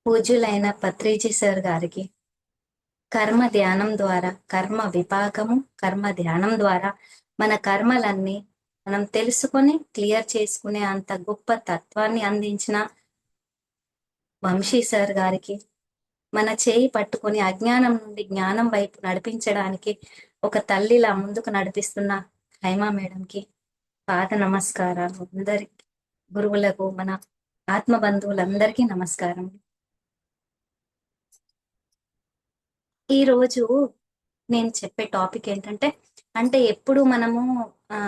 పూజ్యులైన Patriji sir గారికి కర్మ ధ్యానం ద్వారా కర్మ విపాకము కర్మ ధ్యానం ద్వారా మన కర్మలన్నీ మనం తెలుసుకొని క్లియర్ చేసుకునే అంత గొప్ప తత్వాన్ని అందించిన వంశీ సార్ గారికి మన చేయి పట్టుకొని అజ్ఞానం నుండి జ్ఞానం వైపు నడిపించడానికి ఒక తల్లిలా ముందుకు నడిపిస్తున్న హైమా మేడంకి పాద నమస్కారాలు. అందరి గురువులకు, మన ఆత్మ బంధువులందరికీ నమస్కారం. ఈ రోజు నేను చెప్పే టాపిక్ ఏంటంటే, ఎప్పుడు మనము ఆ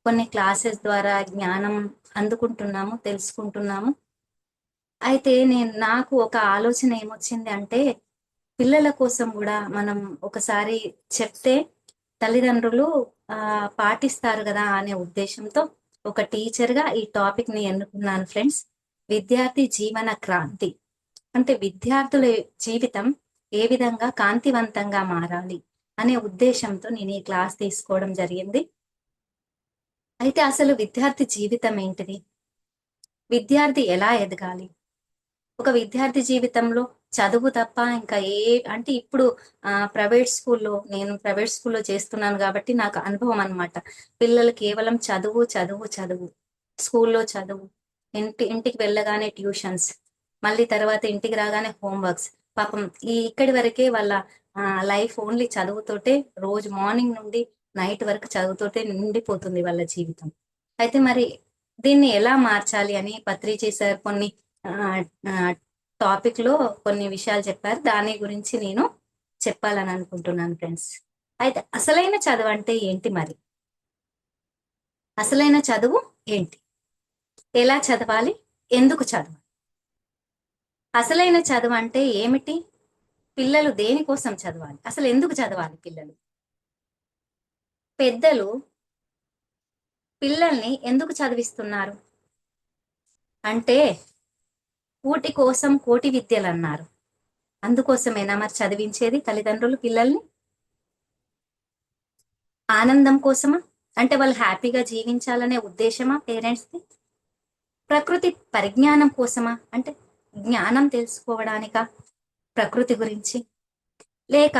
కొన్ని క్లాసెస్ ద్వారా జ్ఞానం అందుకుంటున్నాము, తెలుసుకుంటున్నాము. అయితే నాకు ఒక ఆలోచన ఏమొచ్చింది అంటే, పిల్లల కోసం కూడా మనం ఒకసారి చెప్తే తల్లిదండ్రులు పాటిస్తారు కదా అనే ఉద్దేశంతో ఒక టీచర్గా ఈ టాపిక్ ని ఎన్నుకున్నాను ఫ్రెండ్స్. విద్యార్థి జీవన క్రాంతి అంటే విద్యార్థుల జీవితం ఏ విధంగా కాంతివంతంగా మారాలి అనే ఉద్దేశంతో నేను ఈ క్లాస్ తీసుకోవడం జరిగింది. అయితే అసలు విద్యార్థి జీవితం ఏంటిది? విద్యార్థి ఎలా ఎదగాలి? ఒక విద్యార్థి జీవితంలో చదువు తప్ప ఇంకా ఇప్పుడు నేను ప్రైవేట్ స్కూల్లో చేస్తున్నాను కాబట్టి నాకు అనుభవం అన్నమాట. పిల్లలు కేవలం చదువు చదువు చదువు, స్కూల్లో చదువు, ఇంటికి వెళ్ళగానే ట్యూషన్స్, మళ్ళీ తర్వాత ఇంటికి రాగానే హోంవర్క్స్. పాపం ఇక్కడి వరకే వాళ్ళ లైఫ్ ఓన్లీ చదువుతోటే, రోజు మార్నింగ్ నుండి నైట్ వరకు చదువుతోటే నిండిపోతుంది వాళ్ళ జీవితం. అయితే మరి దీన్ని ఎలా మార్చాలి అని పత్రిజీ సార్ కొన్ని టాపిక్ లో కొన్ని విషయాలు చెప్పారు. దాని గురించి నేను చెప్పాలని అనుకుంటున్నాను ఫ్రెండ్స్. అయితే అసలైన చదువు అంటే ఏంటి? మరి అసలైన చదువు ఏంటి? ఎలా చదవాలి? ఎందుకు చదవాలి? అసలైన చదువు అంటే ఏమిటి? పిల్లలు దేనికోసం చదవాలి? అసలు ఎందుకు చదవాలి పిల్లలు? పెద్దలు పిల్లల్ని ఎందుకు చదివిస్తున్నారు అంటే, కూటి కోసం కోటి విద్యలు అన్నారు. అందుకోసమేనా మరి చదివించేది తల్లిదండ్రులు పిల్లల్ని? ఆనందం కోసమా? అంటే వాళ్ళు హ్యాపీగా జీవించాలనే ఉద్దేశమా పేరెంట్స్ది? ప్రకృతి పరిజ్ఞానం కోసమా? అంటే జ్ఞానం తెలుసుకోవడానికా ప్రకృతి గురించి? లేక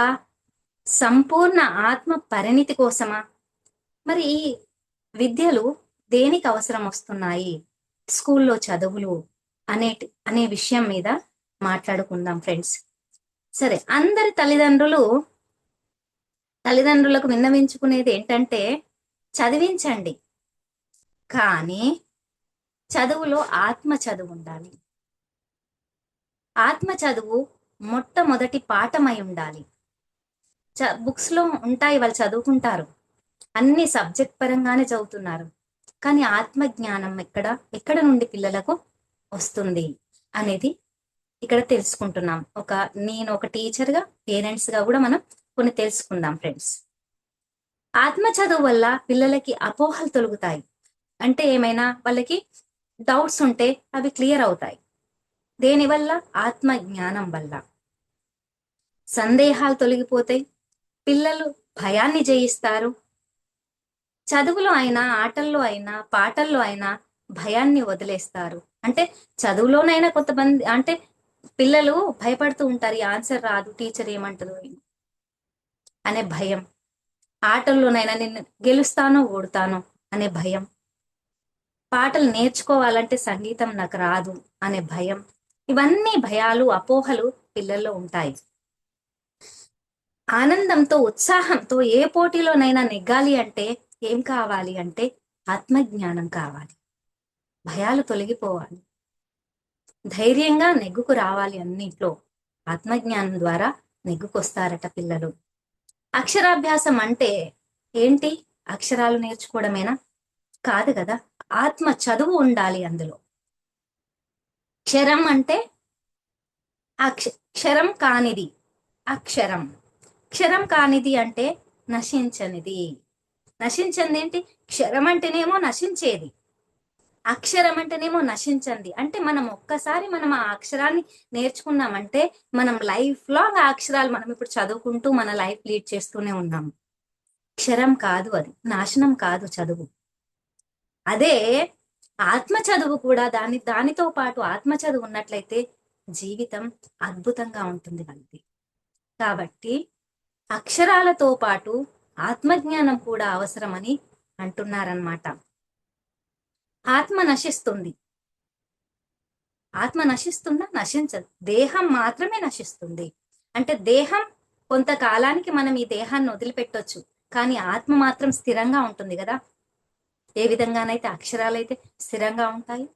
సంపూర్ణ ఆత్మ పరిణితి కోసమా? మరి ఈ విద్యలు దేనికి అవసరం వస్తున్నాయి? స్కూల్లో చదువులు అనే విషయం మీద మాట్లాడుకుందాం ఫ్రెండ్స్. సరే, అందరి తల్లిదండ్రులకు విన్నవించుకునేది ఏంటంటే, చదివించండి, కానీ చదువులో ఆత్మ చదువు ఉండాలి. ఆత్మ చదువు మొట్టమొదటి పాఠమై ఉండాలి. బుక్స్ లో ఉంటాయి, వాళ్ళు చదువుకుంటారు, అన్ని సబ్జెక్ట్ పరంగానే చదువుతున్నారు, కానీ ఆత్మ జ్ఞానం ఎక్కడ నుండి పిల్లలకు వస్తుంది అనేది ఇక్కడ తెలుసుకుంటున్నాం. నేను ఒక టీచర్ గా, పేరెంట్స్ గా కూడా మనం కొన్ని తెలుసుకుందాం ఫ్రెండ్స్. ఆత్మ చదువు వల్ల పిల్లలకి అపోహలు తొలుగుతాయి. అంటే ఏమైనా వాళ్ళకి డౌట్స్ ఉంటే అవి క్లియర్ అవుతాయి. దేనివల్ల? ఆత్మ జ్ఞానం వల్ల. సందేహాలు తొలగిపోతాయి. పిల్లలు భయాన్ని జయిస్తారు. చదువులో అయినా, ఆటల్లో అయినా, పాటల్లో అయినా భయాన్ని వదిలేస్తారు. అంటే చదువులోనైనా కొంతమంది పిల్లలు భయపడుతూ ఉంటారు, ఈ ఆన్సర్ రాదు, టీచర్ ఏమంటదో అనే భయం. ఆటల్లోనైనా నేను గెలుస్తానో ఓడుతానో అనే భయం. పాటలు నేర్చుకోవాలంటే సంగీతం నాకు రాదు అనే భయం. ఇవన్నీ భయాలు, అపోహలు పిల్లల్లో ఉంటాయి. ఆనందంతో, ఉత్సాహంతో ఏ పోటీలోనైనా నెగ్గాలి అంటే ఏం కావాలి అంటే ఆత్మజ్ఞానం కావాలి. భయాలు తొలగిపోవాలి, ధైర్యంగా నెగ్గుకు రావాలి. అన్నిట్లో ఆత్మజ్ఞానం ద్వారా నెగ్గుకొస్తారట పిల్లలు. అక్షరాభ్యాసం అంటే ఏంటి? అక్షరాలు నేర్చుకోవడమేనా? కాదు కదా, ఆత్మ చదువు ఉండాలి అందులో. క్షరం అంటే క్షరం కానిది అక్షరం. క్షరం కానిది అంటే నశించనిది. నశించనిది ఏంటి? క్షరం అంటేనేమో నశించేది, అక్షరం అంటేనేమో నశించండి. అంటే మనం ఆ అక్షరాన్ని నేర్చుకున్నామంటే మనం లైఫ్ లాంగ్ ఆ అక్షరాలు మనం ఇప్పుడు చదువుకుంటూ మన లైఫ్ లీడ్ చేస్తూనే ఉన్నాము. క్షరం కాదు, అది నాశనం కాదు చదువు. అదే ఆత్మ చదువు కూడా దానితో పాటు ఆత్మ చదువు ఉన్నట్లయితే జీవితం అద్భుతంగా ఉంటుంది వాళ్ళది. కాబట్టి అక్షరాలతో పాటు ఆత్మజ్ఞానం కూడా అవసరమని అంటున్నారన్నమాట. ఆత్మ నశిస్తుంది. ఆత్మ నశిస్తుందా? నశించదు. దేహం మాత్రమే నశిస్తుంది. అంటే దేహం కొంతకాలానికి మనం ఈ దేహాన్ని వదిలిపెట్టొచ్చు, కానీ ఆత్మ మాత్రం స్థిరంగా ఉంటుంది కదా. ఏ విధంగానైతే అక్షరాలైతే స్థిరంగా ఉంటాయి,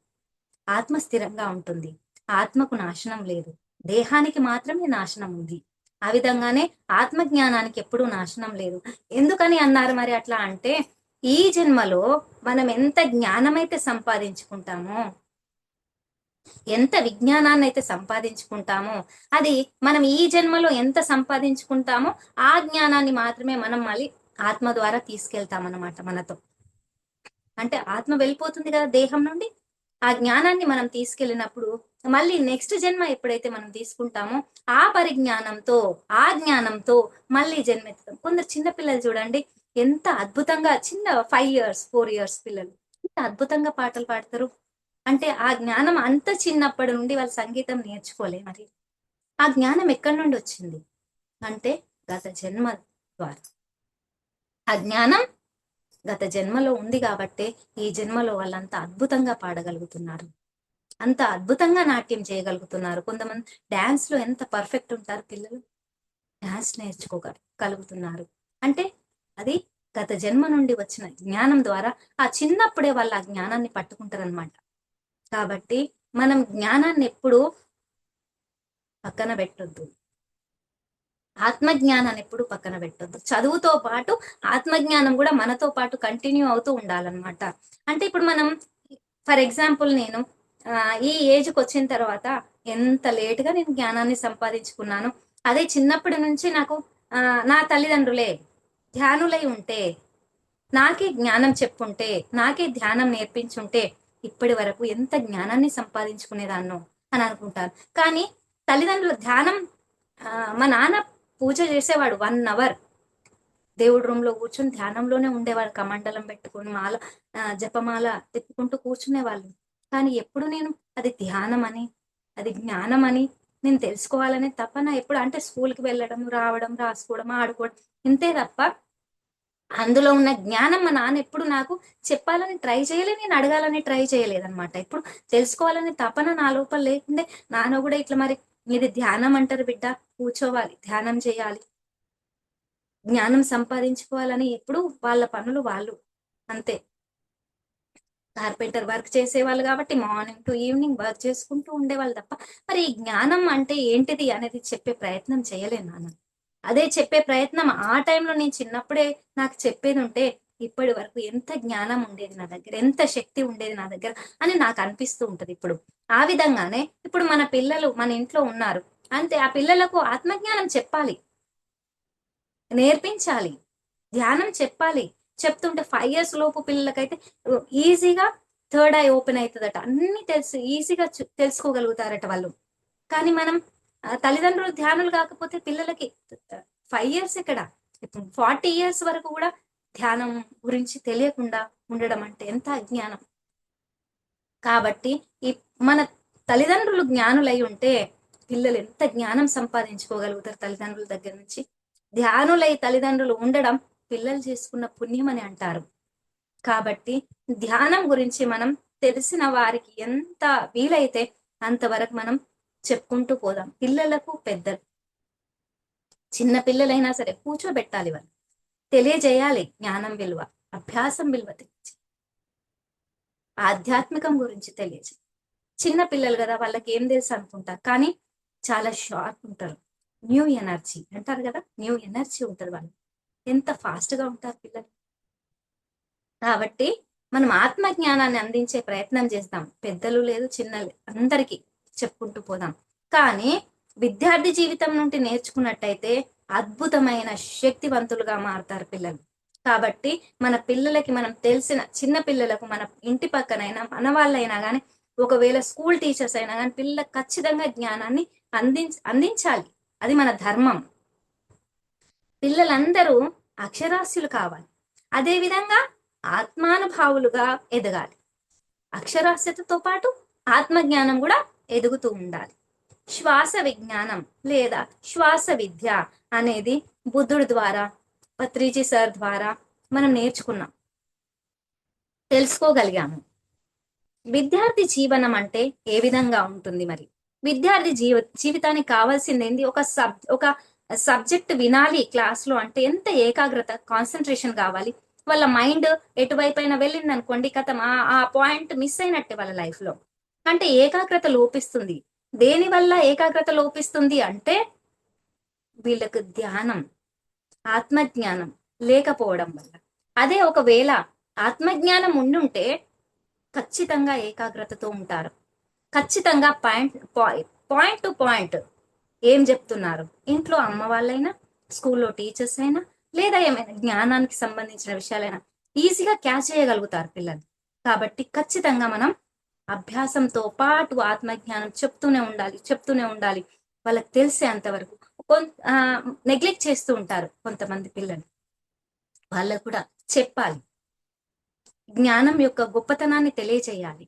ఆత్మ స్థిరంగా ఉంటుంది. ఆత్మకు నాశనం లేదు, దేహానికి మాత్రమే నాశనం ఉంది. ఆ విధంగానే ఆత్మ జ్ఞానానికి ఎప్పుడూ నాశనం లేదు. ఎందుకని అన్నారు మరి అట్లా అంటే, ఈ జన్మలో మనం ఎంత జ్ఞానమైతే సంపాదించుకుంటామో, ఎంత విజ్ఞానాన్ని అయితే సంపాదించుకుంటామో, అది మనం ఈ జన్మలో ఎంత సంపాదించుకుంటామో ఆ జ్ఞానాన్ని మాత్రమే మనం మళ్ళీ ఆత్మ ద్వారా తీసుకెళ్తామన్నమాట మనతో. అంటే ఆత్మ వెళ్ళిపోతుంది కదా దేహం నుండి, ఆ జ్ఞానాన్ని మనం తీసుకెళ్ళినప్పుడు మళ్ళీ నెక్స్ట్ జన్మ ఎప్పుడైతే మనం తీసుకుంటామో ఆ పరిజ్ఞానంతో, ఆ జ్ఞానంతో మళ్ళీ జన్మెత్తుతాం. కొందరు చిన్న పిల్లలు చూడండి, ఎంత అద్భుతంగా, చిన్న 5 years 4 years పిల్లలు ఎంత అద్భుతంగా పాటలు పాడతారు. అంటే ఆ జ్ఞానం అంత చిన్నప్పటి నుండి వాళ్ళు సంగీతం నేర్చుకోలే మరి. ఆ జ్ఞానం ఎక్కడి నుండి వచ్చింది అంటే గత జన్మ ద్వారా. ఆ జ్ఞానం గత జన్మలో ఉంది కాబట్టే ఈ జన్మలో వాళ్ళంత అద్భుతంగా పాడగలుగుతున్నారు, అంత అద్భుతంగా నాట్యం చేయగలుగుతున్నారు. కొంతమంది డాన్స్ లో ఎంత పర్ఫెక్ట్ ఉంటారు పిల్లలు, డాన్స్ నేర్చుకోగలుగుతున్నారు అంటే అది గత జన్మ నుండి వచ్చిన జ్ఞానం ద్వారా ఆ చిన్నప్పుడే వాళ్ళు ఆ జ్ఞానాన్ని పట్టుకుంటారనమాట. కాబట్టి మనం జ్ఞానాన్ని ఎప్పుడు పక్కన పెట్టొద్దు, ఆత్మజ్ఞానాన్ని ఎప్పుడు పక్కన పెట్టొద్దు. చదువుతో పాటు ఆత్మజ్ఞానం కూడా మనతో పాటు కంటిన్యూ అవుతూ ఉండాలన్నమాట. అంటే ఇప్పుడు మనం, ఫర్ ఎగ్జాంపుల్ నేను ఈ ఏజ్కి వచ్చిన తర్వాత ఎంత లేటుగా నేను జ్ఞానాన్ని సంపాదించుకున్నాను. అదే చిన్నప్పటి నుంచి నాకు నా తల్లిదండ్రులే ధ్యానులై ఉంటే, నాకే జ్ఞానం చెప్పుంటే, నాకే ధ్యానం నేర్పించుంటే ఇప్పటి వరకు ఎంత జ్ఞానాన్ని సంపాదించుకునేదాన్నో అని అనుకుంటాను. కానీ తల్లిదండ్రుల ధ్యానం, మా నాన్న పూజ చేసేవాడు 1 hour, దేవుడి రూమ్ లో కూర్చుని ధ్యానంలోనే ఉండేవాడు, కమండలం పెట్టుకుని మాల జపమాల తిప్పుకుంటూ కూర్చునేవాళ్ళు. కానీ ఎప్పుడు నేను అది ధ్యానం అని, అది జ్ఞానం అని నేను తెలుసుకోవాలనే తపన ఎప్పుడు, అంటే స్కూల్కి వెళ్ళడం, రావడం, రాసుకోవడం, ఆడుకోవడం, ఇంతే తప్ప అందులో ఉన్న జ్ఞానం మా నాన్న ఎప్పుడు నాకు చెప్పాలని ట్రై చేయలే, నేను అడగాలని ట్రై చేయలేదన్నమాట. ఇప్పుడు తెలుసుకోవాలని తపన నా లోపల లేకుండే. నాన్న కూడా ఇట్లా మరి ఇది ధ్యానం అంటారు బిడ్డ, కూర్చోవాలి, ధ్యానం చేయాలి, జ్ఞానం సంపాదించుకోవాలని ఎప్పుడు వాళ్ళ పనులు వాళ్ళు అంతే. కార్పెంటర్ వర్క్ చేసేవాళ్ళు కాబట్టి మార్నింగ్ టు ఈవినింగ్ వర్క్ చేసుకుంటూ ఉండేవాళ్ళు తప్ప మరి ఈ జ్ఞానం అంటే ఏంటిది అనేది చెప్పే ప్రయత్నం చేయలేదు నాన్న. అదే చెప్పే ప్రయత్నం ఆ టైంలో నేను చిన్నప్పుడే నాకు చెప్పేది ఉంటే ఇప్పటి వరకు ఎంత జ్ఞానం ఉండేది నా దగ్గర, ఎంత శక్తి ఉండేది నా దగ్గర అని నాకు అనిపిస్తూ ఉంటది ఇప్పుడు. ఆ విధంగానే ఇప్పుడు మన పిల్లలు మన ఇంట్లో ఉన్నారు, అంతే ఆ పిల్లలకు ఆత్మజ్ఞానం చెప్పాలి, నేర్పించాలి, ధ్యానం చెప్పాలి. చెప్తుంటే 5 years లోపు పిల్లలకైతే ఈజీగా థర్డ్ ఐ ఓపెన్ అవుతుందట, అన్ని తెలుసు, ఈజీగా తెలుసుకోగలుగుతారట వాళ్ళు. కానీ మనం తల్లిదండ్రులు ధ్యానులు కాకపోతే పిల్లలకి 5 years ఇక్కడ, ఇప్పుడు 40 years వరకు కూడా ధ్యానం గురించి తెలియకుండా ఉండడం అంటే ఎంత అజ్ఞానం. కాబట్టి ఈ మన తల్లిదండ్రులు జ్ఞానులై ఉంటే పిల్లలు ఎంత జ్ఞానం సంపాదించుకోగలుగుతారు తల్లిదండ్రుల దగ్గర నుంచి. ధ్యానులై తల్లిదండ్రులు ఉండడం పిల్లలు చేసుకున్న పుణ్యం అని అంటారు. కాబట్టి ధ్యానం గురించి మనం తెలిసిన వారికి ఎంత వీలైతే అంతవరకు మనం చెప్పుకుంటూ పోదాం. పిల్లలకు పెద్దలు, చిన్న పిల్లలైనా సరే కూర్చోబెట్టాలి, వాళ్ళు తెలియజేయాలి జ్ఞానం విలువ, అభ్యాసం విలువ తెలియజేయాలి, ఆధ్యాత్మికం గురించి తెలియజేయాలి. చిన్న పిల్లలు కదా, వాళ్ళకి ఏం తెలుసు అనుకుంటారు, కానీ చాలా షార్ప్ ఉంటారు. న్యూ ఎనర్జీ అంటారు కదా, న్యూ ఎనర్జీ ఉంటుంది వాళ్ళు, ఎంత ఫాస్ట్ గా ఉంటారు పిల్లలు. కాబట్టి మనం ఆత్మ జ్ఞానాన్ని అందించే ప్రయత్నం చేస్తాం, పెద్దలు లేదు చిన్న అందరికీ చెప్పుకుంటూ పోదాం. కానీ విద్యార్థి జీవితం నుండి నేర్చుకున్నట్టయితే అద్భుతమైన శక్తివంతులుగా మారుతారు పిల్లలు. కాబట్టి మన పిల్లలకి మనం తెలిసిన, చిన్న పిల్లలకు మన ఇంటి పక్కనైనా మన వాళ్ళైనా కానీ, ఒకవేళ స్కూల్ టీచర్స్ అయినా కానీ పిల్లలకు ఖచ్చితంగా జ్ఞానాన్ని అందించాలి, అది మన ధర్మం. పిల్లలందరూ అక్షరాస్యులు కావాలి, అదేవిధంగా ఆత్మానుభావులుగా ఎదగాలి. అక్షరాస్యతతో పాటు ఆత్మజ్ఞానం కూడా ఎదుగుతూ ఉండాలి. శ్వాస విజ్ఞానం లేదా శ్వాస విద్య అనేది బుద్ధుడి ద్వారా, పత్రిజీ సార్ ద్వారా మనం నేర్చుకున్నాం, తెలుసుకోగలిగాము. విద్యార్థి జీవనం అంటే ఏ విధంగా ఉంటుంది మరి? విద్యార్థి జీవితానికి కావాల్సింది ఏంది? ఒక సబ్జెక్ట్ వినాలి క్లాస్ లో అంటే ఎంత ఏకాగ్రత, కాన్సన్ట్రేషన్ కావాలి. వాళ్ళ మైండ్ ఎటువైపు అయినా వెళ్ళింది అనుకోండి, కథం ఆ పాయింట్ మిస్ అయినట్టే వాళ్ళ లైఫ్ లో. అంటే ఏకాగ్రత లోపిస్తుంది. దేని వల్ల ఏకాగ్రత లోపిస్తుంది అంటే వీళ్ళకు ధ్యానం, ఆత్మజ్ఞానం లేకపోవడం వల్ల. అదే ఒకవేళ ఆత్మజ్ఞానం ఉండుంటే ఖచ్చితంగా ఏకాగ్రతతో ఉంటారు. ఖచ్చితంగా పాయింట్ టు పాయింట్ ఏం చెప్తున్నారు, ఇంట్లో అమ్మ వాళ్ళైనా, స్కూల్లో టీచర్స్ అయినా, లేదా ఏమైనా జ్ఞానానికి సంబంధించిన విషయాలైనా ఈజీగా క్యాచ్ చేయగలుగుతారు పిల్లలు. కాబట్టి ఖచ్చితంగా మనం అభ్యాసంతో పాటు ఆత్మజ్ఞానం చెప్తూనే ఉండాలి. వాళ్ళకి తెలిసే అంతవరకు. నెగ్లెక్ట్ చేస్తూ ఉంటారు కొంతమంది పిల్లలు, వాళ్ళకు కూడా చెప్పాలి. జ్ఞానం యొక్క గొప్పతనాన్ని తెలియచేయాలి.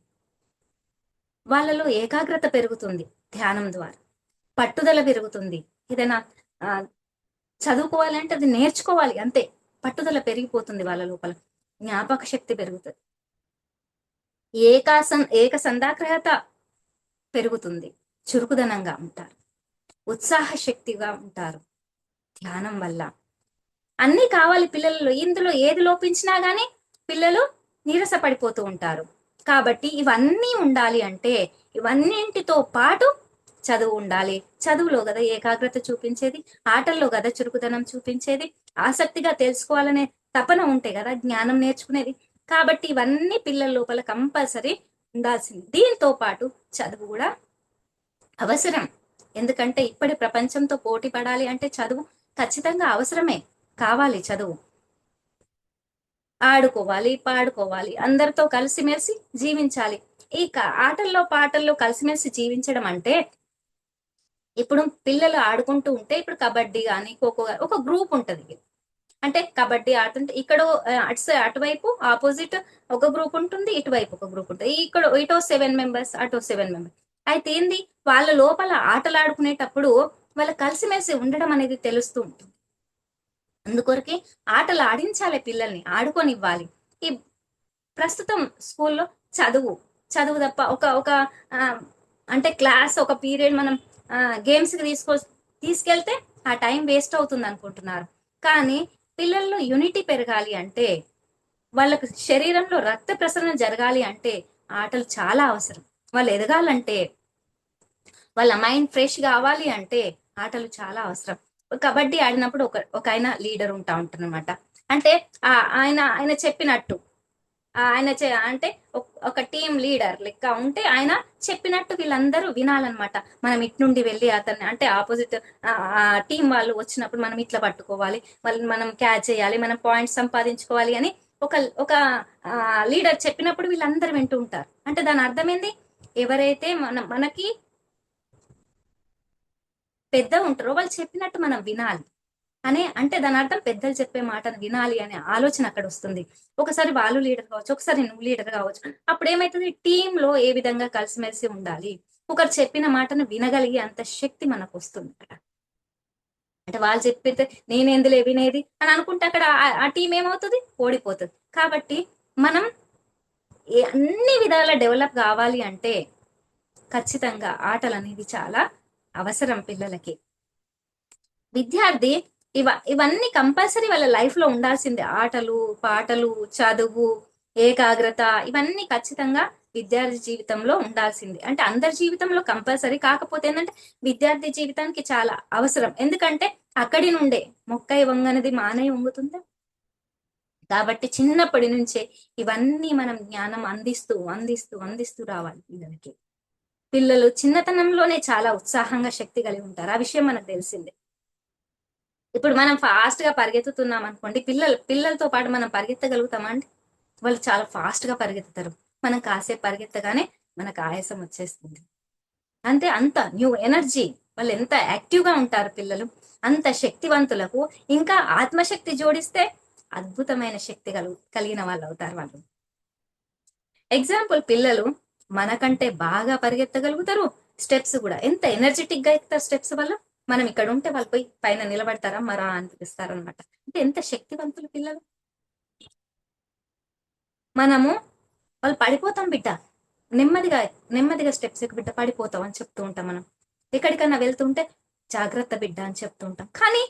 వాళ్ళలో ఏకాగ్రత పెరుగుతుంది ధ్యానం ద్వారా, పట్టుదల పెరుగుతుంది. ఏదైనా ఆ, చదువుకోవాలంటే అది నేర్చుకోవాలి అంతే, పట్టుదల పెరిగిపోతుంది వాళ్ళ లోపల, జ్ఞాపక శక్తి పెరుగుతుంది, ఏక సంధాగ్రహత పెరుగుతుంది, చురుకుదనంగా ఉంటారు, ఉత్సాహ శక్తిగా ఉంటారు. ధ్యానం వల్ల అన్నీ కావాలి పిల్లలలో. ఇందులో ఏది లోపించినా గానీ పిల్లలు నీరసపడిపోతూ ఉంటారు. కాబట్టి ఇవన్నీ ఉండాలి అంటే ఇవన్నింటితో పాటు చదువు ఉండాలి. చదువులో కదా ఏకాగ్రత చూపించేది, ఆటల్లో కదా చురుకుదనం చూపించేది, ఆసక్తిగా తెలుసుకోవాలనే తపన ఉంటే కదా జ్ఞానం నేర్చుకునేది. కాబట్టి ఇవన్నీ పిల్లల లోపల కంపల్సరీ ఉండాల్సింది. దీంతో పాటు చదువు కూడా అవసరం. ఎందుకంటే ఇప్పటి ప్రపంచంతో పోటీ పడాలి అంటే చదువు ఖచ్చితంగా అవసరమే, కావాలి చదువు. ఆడుకోవాలి, పాడుకోవాలి, అందరితో కలిసిమెలిసి జీవించాలి. ఈ ఆటల్లో పాటల్లో కలిసిమెలిసి జీవించడం అంటే ఇప్పుడు పిల్లలు ఆడుకుంటూ ఉంటే, ఇప్పుడు కబడ్డీ కానీ ఖోఖో ఒక గ్రూప్ ఉంటది. అంటే కబడ్డీ ఆడుతుంటే ఇక్కడ అటువైపు ఆపోజిట్ ఒక గ్రూప్ ఉంటుంది, ఇటువైపు ఒక గ్రూప్ ఉంటుంది. ఇక్కడ ఇటో 7 మెంబర్స్, అటో 7 మెంబర్స్. అయితే ఏంది, వాళ్ళ లోపల ఆటలు ఆడుకునేటప్పుడు వాళ్ళ కలిసిమెలిసి ఉండడం అనేది తెలుస్తూ ఉంటుంది. అందుకొరకే ఆటలు ఆడించాలి, పిల్లల్ని ఆడుకొనివ్వాలి. ఈ ప్రస్తుతం స్కూల్లో చదువు చదువు తప్ప ఒక ఒక ఆ, అంటే క్లాస్ ఒక పీరియడ్ మనం గేమ్స్ కి తీసుకెళ్తే ఆ టైం వేస్ట్ అవుతుంది అనుకుంటున్నారు. కానీ పిల్లల్లో యూనిటీ పెరగాలి అంటే, వాళ్ళకు శరీరంలో రక్త ప్రసరణ జరగాలి అంటే ఆటలు చాలా అవసరం. వాళ్ళు ఎదగాలంటే, వాళ్ళ మైండ్ ఫ్రెష్ కావాలి అంటే ఆటలు చాలా అవసరం. కబడ్డీ ఆడినప్పుడు ఒక ఆయన లీడర్ ఉంటారనమాట. అంటే ఆయన ఆయన చెప్పినట్టు, అంటే ఒక టీం లీడర్ లెక్క ఉంటే ఆయన చెప్పినట్టు వీళ్ళందరూ వినాలన్నమాట. మనం ఇటు నుండి వెళ్ళి అతన్ని, అంటే ఆపోజిట్ టీం వాళ్ళు వచ్చినప్పుడు మనం ఇట్లా పట్టుకోవాలి, వాళ్ళు మనం క్యాచ్ చేయాలి, మనం పాయింట్స్ సంపాదించుకోవాలి అని ఒక ఒక లీడర్ చెప్పినప్పుడు వీళ్ళందరూ వింటూ ఉంటారు. అంటే దాని అర్థం ఏంది, ఎవరైతే మనకి పెద్ద ఉంటారో వాళ్ళు చెప్పినట్టు మనం వినాలి అంటే దాని అర్థం పెద్దలు చెప్పే మాటను వినాలి అనే ఆలోచన అక్కడ వస్తుంది. ఒకసారి వాళ్ళు లీడర్ కావచ్చు, ఒకసారి నువ్వు లీడర్ కావచ్చు. అప్పుడు ఏమైతుంది, టీంలో ఏ విధంగా కలిసిమెలిసి ఉండాలి, ఒకరు చెప్పిన మాటను వినగలిగే అంత శక్తి మనకు వస్తుంది అక్కడ. అంటే వాళ్ళు చెప్పితే నేనేందులే వినేది అని అనుకుంటే అక్కడ ఆ టీం ఏమవుతుంది, ఓడిపోతుంది. కాబట్టి మనం అన్ని విధాల డెవలప్ కావాలి అంటే ఖచ్చితంగా ఆటలు అనేది చాలా అవసరం పిల్లలకి. విద్యార్థి ఇవన్నీ కంపల్సరీ వాళ్ళ లైఫ్ లో ఉండాల్సిందే. ఆటలు, పాటలు, చదువు, ఏకాగ్రత, ఇవన్నీ ఖచ్చితంగా విద్యార్థి జీవితంలో ఉండాల్సింది. అంటే అందరి జీవితంలో కంపల్సరీ, కాకపోతే ఏంటంటే విద్యార్థి జీవితానికి చాలా అవసరం. ఎందుకంటే అక్కడి నుండే మొక్కై వంగనది మానై వంగుతుందా. కాబట్టి చిన్నప్పటి నుంచే ఇవన్నీ మనం జ్ఞానం అందిస్తూ అందిస్తూ అందిస్తూ రావాలి పిల్లలకి. పిల్లలు చిన్నతనంలోనే చాలా ఉత్సాహంగా శక్తి కలిగి ఉంటారు, ఆ విషయం మనకు తెలిసిందే. ఇప్పుడు మనం ఫాస్ట్ గా పరిగెత్తుతున్నాం అనుకోండి, పిల్లలతో పాటు మనం పరిగెత్తగలుగుతామా అండి? వాళ్ళు చాలా ఫాస్ట్ గా పరిగెత్తుతారు. మనం కాసేపు పరిగెత్తగానే మనకు ఆయాసం వచ్చేస్తుంది. అంత న్యూ ఎనర్జీ, వాళ్ళు ఎంత యాక్టివ్ గా ఉంటారు పిల్లలు. అంత శక్తివంతులకు ఇంకా ఆత్మశక్తి జోడిస్తే అద్భుతమైన శక్తి కలిగిన వాళ్ళు అవుతారు వాళ్ళు. ఎగ్జాంపుల్, పిల్లలు మనకంటే బాగా పరిగెత్తగలుగుతారు, స్టెప్స్ కూడా ఎంత ఎనర్జెటిక్ గా ఎక్కుతారు స్టెప్స్ వల్ల. మనం ఇక్కడ ఉంటే వాళ్ళు పోయి పైన నిలబడతారా మరా అనిపిస్తారనమాట. అంటే ఎంత శక్తివంతులు పిల్లలు. మనము వాళ్ళు పడిపోతాం బిడ్డ, నెమ్మదిగా నెమ్మదిగా స్టెప్స్ ఎక్కు బిడ్డ, పడిపోతాం అని చెప్తూ ఉంటాం మనం. ఎక్కడికన్నా వెళ్తుంటే జాగ్రత్త బిడ్డ అని చెప్తూ ఉంటాం. కానీ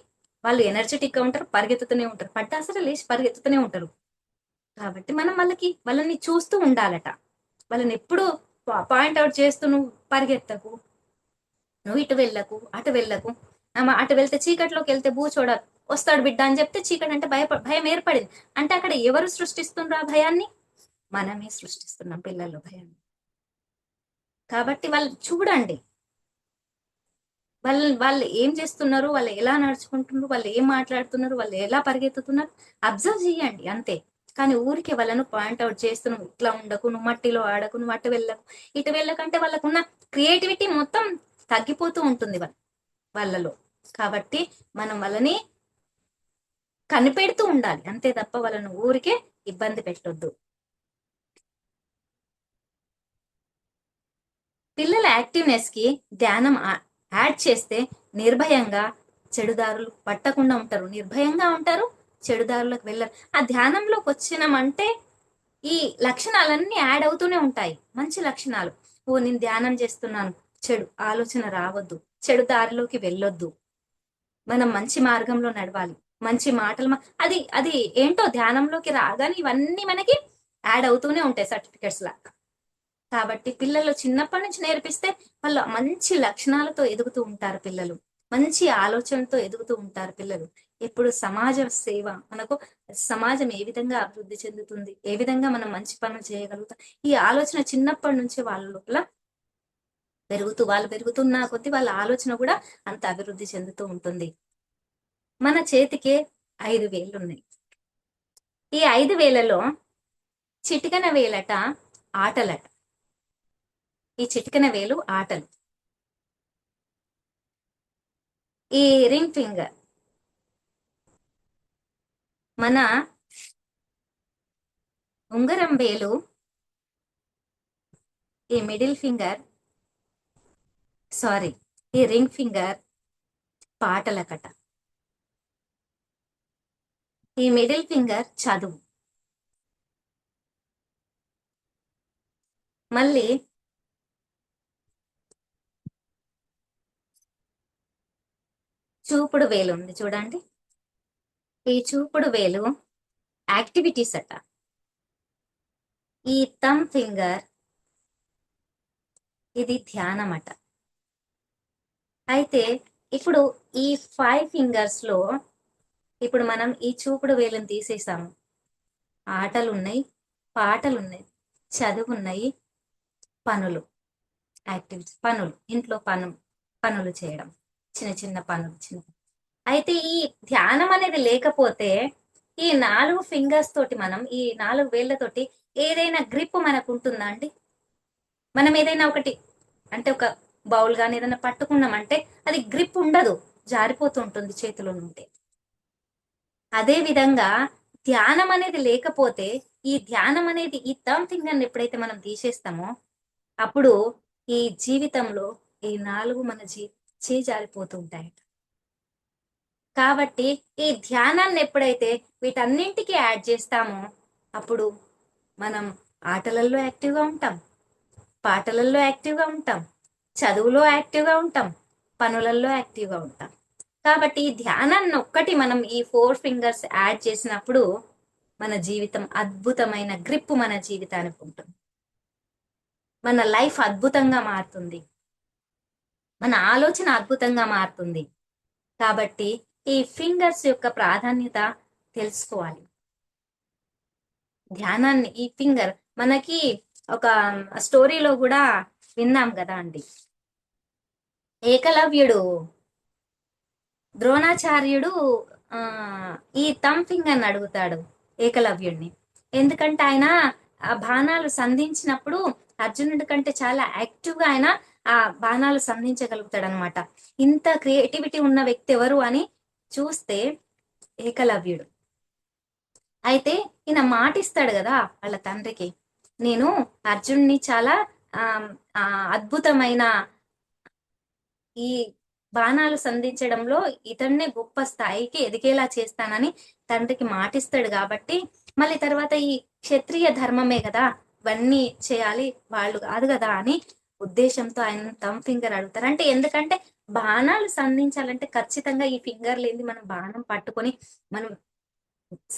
వాళ్ళు ఎనర్జెటిక్ గా ఉంటారు, పరిగెత్తుతూనే ఉంటారు, పడ్డా సరే లేచి పరిగెత్తుతూనే ఉంటారు. కాబట్టి మనం వాళ్ళని చూస్తూ ఉండాలట. వాళ్ళని ఎప్పుడు పాయింట్ అవుట్ చేస్తూ, నువ్వు పరిగెత్తకు, నువ్వు ఇటు వెళ్ళకు, అటు వెళ్ళకు, అటు వెళ్తే చీకట్లోకి వెళ్తే బూచోడ వస్తాడు బిడ్డ అని చెప్తే చీకటి అంటే భయం ఏర్పడింది. అంటే అక్కడ ఎవరు సృష్టిస్తుండ్రు ఆ భయాన్ని? మనమే సృష్టిస్తున్నాం పిల్లల్లో భయాన్ని. కాబట్టి వాళ్ళు చూడండి, వాళ్ళు ఏం చేస్తున్నారు, వాళ్ళు ఎలా నడుచుకుంటున్నారు, వాళ్ళు ఏం మాట్లాడుతున్నారు, వాళ్ళు ఎలా పరిగెత్తుతున్నారు, అబ్జర్వ్ చేయండి అంతే. కానీ ఊరికే వాళ్ళను పాయింట్అవుట్ చేస్తూ, నువ్వు ఇట్లా ఉండకు, నువ్వు మట్టిలో ఆడకు, నువ్వు అటు వెళ్ళకు, ఇటు వెళ్ళకంటే వాళ్ళకున్న క్రియేటివిటీ మొత్తం తగ్గిపోతూ ఉంటుంది వాళ్ళలో. కాబట్టి మనం వాళ్ళని కనిపెడుతూ ఉండాలి అంతే తప్ప వాళ్ళను ఊరికే ఇబ్బంది పెట్టొద్దు. పిల్లల యాక్టివ్నెస్ కి ధ్యానం యాడ్ చేస్తే నిర్భయంగా చెడుదారులు పట్టకుండా ఉంటారు, నిర్భయంగా ఉంటారు, చెడుదారులకు వెళ్ళరు. ఆ ధ్యానంలోకి వచ్చినామంటే ఈ లక్షణాలన్నీ యాడ్ అవుతూనే ఉంటాయి, మంచి లక్షణాలు. ఓ నేను ధ్యానం చేస్తున్నాను, చెడు ఆలోచన రావద్దు, చెడు దారిలోకి వెళ్ళొద్దు, మనం మంచి మార్గంలో నడవాలి, మంచి మాటలు అది అది ఏంటో ధ్యానంలోకి రాగానే ఇవన్నీ మనకి యాడ్ అవుతూనే ఉంటాయి సర్టిఫికెట్స్ లా. కాబట్టి పిల్లలు చిన్నప్పటి నుంచి నేర్పిస్తే వాళ్ళు మంచి లక్షణాలతో ఎదుగుతూ ఉంటారు పిల్లలు, మంచి ఆలోచనతో ఎదుగుతూ ఉంటారు పిల్లలు. ఇప్పుడు సమాజ సేవ మనకు, సమాజం ఏ విధంగా అభివృద్ధి చెందుతుంది, ఏ విధంగా మనం మంచి పనులు చేయగలుగుతాం, ఈ ఆలోచన చిన్నప్పటి నుంచి వాళ్ళ లోపల వాళ్ళు పెరుగుతున్న కొద్దీ వాళ్ళ ఆలోచన కూడా అంత అభివృద్ధి చెందుతూ ఉంటుంది. మన చేతికే 5 వేళ్ళు ఉన్నాయి. ఈ 5 వేలలో చిటికన వేలట ఆటలట. ఈ చిటికన వేలు ఆటలు. ఈ రింగ్ ఫింగర్, మన ఉంగరం వేలు, ఈ మిడిల్ ఫింగర్, సారీ, ఈ రింగ్ ఫింగర్ పాటలకట. ఈ మిడిల్ ఫింగర్ చదువు. మళ్ళీ చూపుడు వేలు ఉంది చూడండి, ఈ చూపుడు వేలు యాక్టివిటీస్ అట. ఈ థమ్ ఫింగర్, ఇది ధ్యానం అట. అయితే ఇప్పుడు ఈ 5 ఫింగర్స్ లో ఇప్పుడు మనం ఈ చూపుడు వేలుని తీసేసాము. ఆటలు ఉన్నాయి, పాటలు ఉన్నాయి, చదువు ఉన్నాయి, పనులు, యాక్టివిటీస్, పనులు, ఇంట్లో పనులు చేయడం, చిన్న చిన్న పనులు అయితే ఈ ధ్యానం అనేది లేకపోతే ఈ 4 ఫింగర్స్ తోటి, మనం ఈ 4 వేళ్లతోటి ఏదైనా గ్రిప్ మనకు ఉంటుందా అండి? మనం ఏదైనా ఒకటి అంటే ఒక బౌల్ గాని ఏదైనా పట్టుకున్నామంటే అది గ్రిప్ ఉండదు, జారిపోతూ ఉంటుంది చేతిలో నుండి. అదే విధంగా ధ్యానం అనేది లేకపోతే, ఈ ధ్యానం అనేది ఈ థమ్ ఫింగర్ ఎప్పుడైతే మనం తీసేస్తామో అప్పుడు ఈ జీవితంలో ఈ 4 మన చేజారిపోతూ ఉంటాయట. కాబట్టి ఈ ధ్యానాన్ని ఎప్పుడైతే వీటన్నింటికి యాడ్ చేస్తామో అప్పుడు మనం ఆటలలో యాక్టివ్గా ఉంటాం, పాటలలో యాక్టివ్గా ఉంటాం, చదువులో యాక్టివ్గా ఉంటాం, పనులలో యాక్టివ్గా ఉంటాం. కాబట్టి ఈ ధ్యానాన్ని ఒక్కటి మనం ఈ 4 ఫింగర్స్ యాడ్ చేసినప్పుడు మన జీవితం అద్భుతమైన గ్రిప్ మన జీవితానికి ఉంటుంది, మన లైఫ్ అద్భుతంగా మారుతుంది, మన ఆలోచన అద్భుతంగా మారుతుంది. కాబట్టి ఈ ఫింగర్స్ యొక్క ప్రాధాన్యత తెలుసుకోవాలి. ధ్యానాన్ని ఈ ఫింగర్ మనకి ఒక స్టోరీలో కూడా విన్నాం కదా అండి, ఏకలవ్యుడు ద్రోణాచార్యుడు ఆ ఈ థమ్ ఫింగర్ అడుగుతాడు ఏకలవ్యుడిని. ఎందుకంటే ఆయన ఆ బాణాలు సంధించినప్పుడు అర్జునుడి కంటే చాలా యాక్టివ్ గా ఆయన ఆ బాణాలు సంధించగలుగుతాడు అనమాట. ఇంత క్రియేటివిటీ ఉన్న వ్యక్తి ఎవరు అని చూస్తే ఏకలవ్యుడు. అయితే ఈయన మాటిస్తాడు కదా వాళ్ళ తండ్రికి, నేను అర్జున్ని చాలా ఆ అద్భుతమైన ఈ బాణాలు సంధించడంలో ఇతన్నే గొప్ప స్థాయికి ఎదిగేలా చేస్తానని తండ్రికి మాటిస్తాడు. కాబట్టి మళ్ళీ తర్వాత ఈ క్షత్రియ ధర్మమే కదా, ఇవన్నీ చేయాలి, వాళ్ళు కాదు కదా అని ఉద్దేశంతో ఆయన థమ్ ఫింగర్ అడుగుతారు. అంటే ఎందుకంటే బాణాలు సంధించాలంటే ఖచ్చితంగా ఈ ఫింగర్ లేని మనం బాణం పట్టుకొని మనం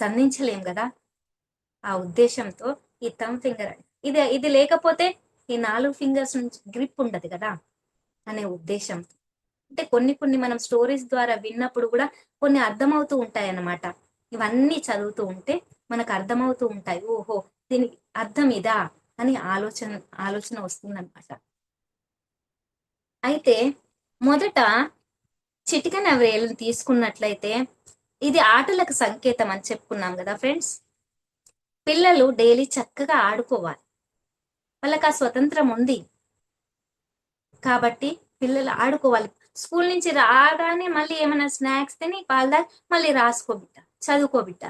సంధించలేం కదా. ఆ ఉద్దేశంతో ఈ థమ్ ఫింగర్, ఇది ఇది లేకపోతే ఈ 4 ఫింగర్స్ నుంచి గ్రిప్ ఉండదు కదా అనే ఉద్దేశంతో. అంటే కొన్ని కొన్ని మనం స్టోరీస్ ద్వారా విన్నప్పుడు కూడా కొన్ని అర్థమవుతూ ఉంటాయి అన్నమాట. ఇవన్నీ చదువుతూ ఉంటే మనకు అర్థమవుతూ ఉంటాయి. ఓహో, దీనికి అర్థం ఇదా అని ఆలోచన వస్తుందన్నమాట. అయితే మొదట చిటికెన వేలుని తీసుకున్నట్లయితే ఇది ఆటలకు సంకేతం అని చెప్పుకున్నాం కదా ఫ్రెండ్స్. పిల్లలు డైలీ చక్కగా ఆడుకోవాలి, వాళ్ళకి ఆ స్వతంత్రం ఉంది కాబట్టి పిల్లలు ఆడుకోవాలి. స్కూల్ నుంచి రాగానే మళ్ళీ ఏమైనా స్నాక్స్ తిని పాలు మళ్ళీ రాసుకోబిట్ట, చదువుకోబిట్ట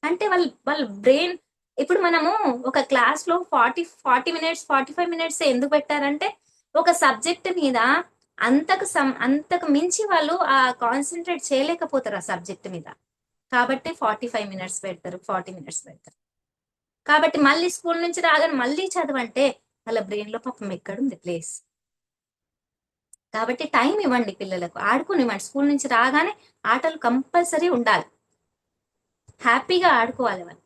అంటే వాళ్ళ బ్రెయిన్. ఇప్పుడు మనము ఒక క్లాస్ లో 40 మినిట్స్ 45 మినిట్స్ ఎందుకు పెట్టారంటే ఒక సబ్జెక్ట్ మీద అంతకు మించి వాళ్ళు ఆ కాన్సన్ట్రేట్ చేయలేకపోతారు ఆ సబ్జెక్ట్ మీద. కాబట్టి 45 మినిట్స్ పెడతారు, 40 మినిట్స్ పెడతారు. కాబట్టి మళ్ళీ స్కూల్ నుంచి రాగానే మళ్ళీ చదవంటే వాళ్ళ బ్రెయిన్ లో పాపం ఎక్కడుంది ప్లేస్. కాబట్టి టైం ఇవ్వండి, పిల్లలకు ఆడుకునివ్వండి. స్కూల్ నుంచి రాగానే ఆటలు కంపల్సరీ ఉండాలి, హ్యాపీగా ఆడుకోవాలి వాళ్ళు.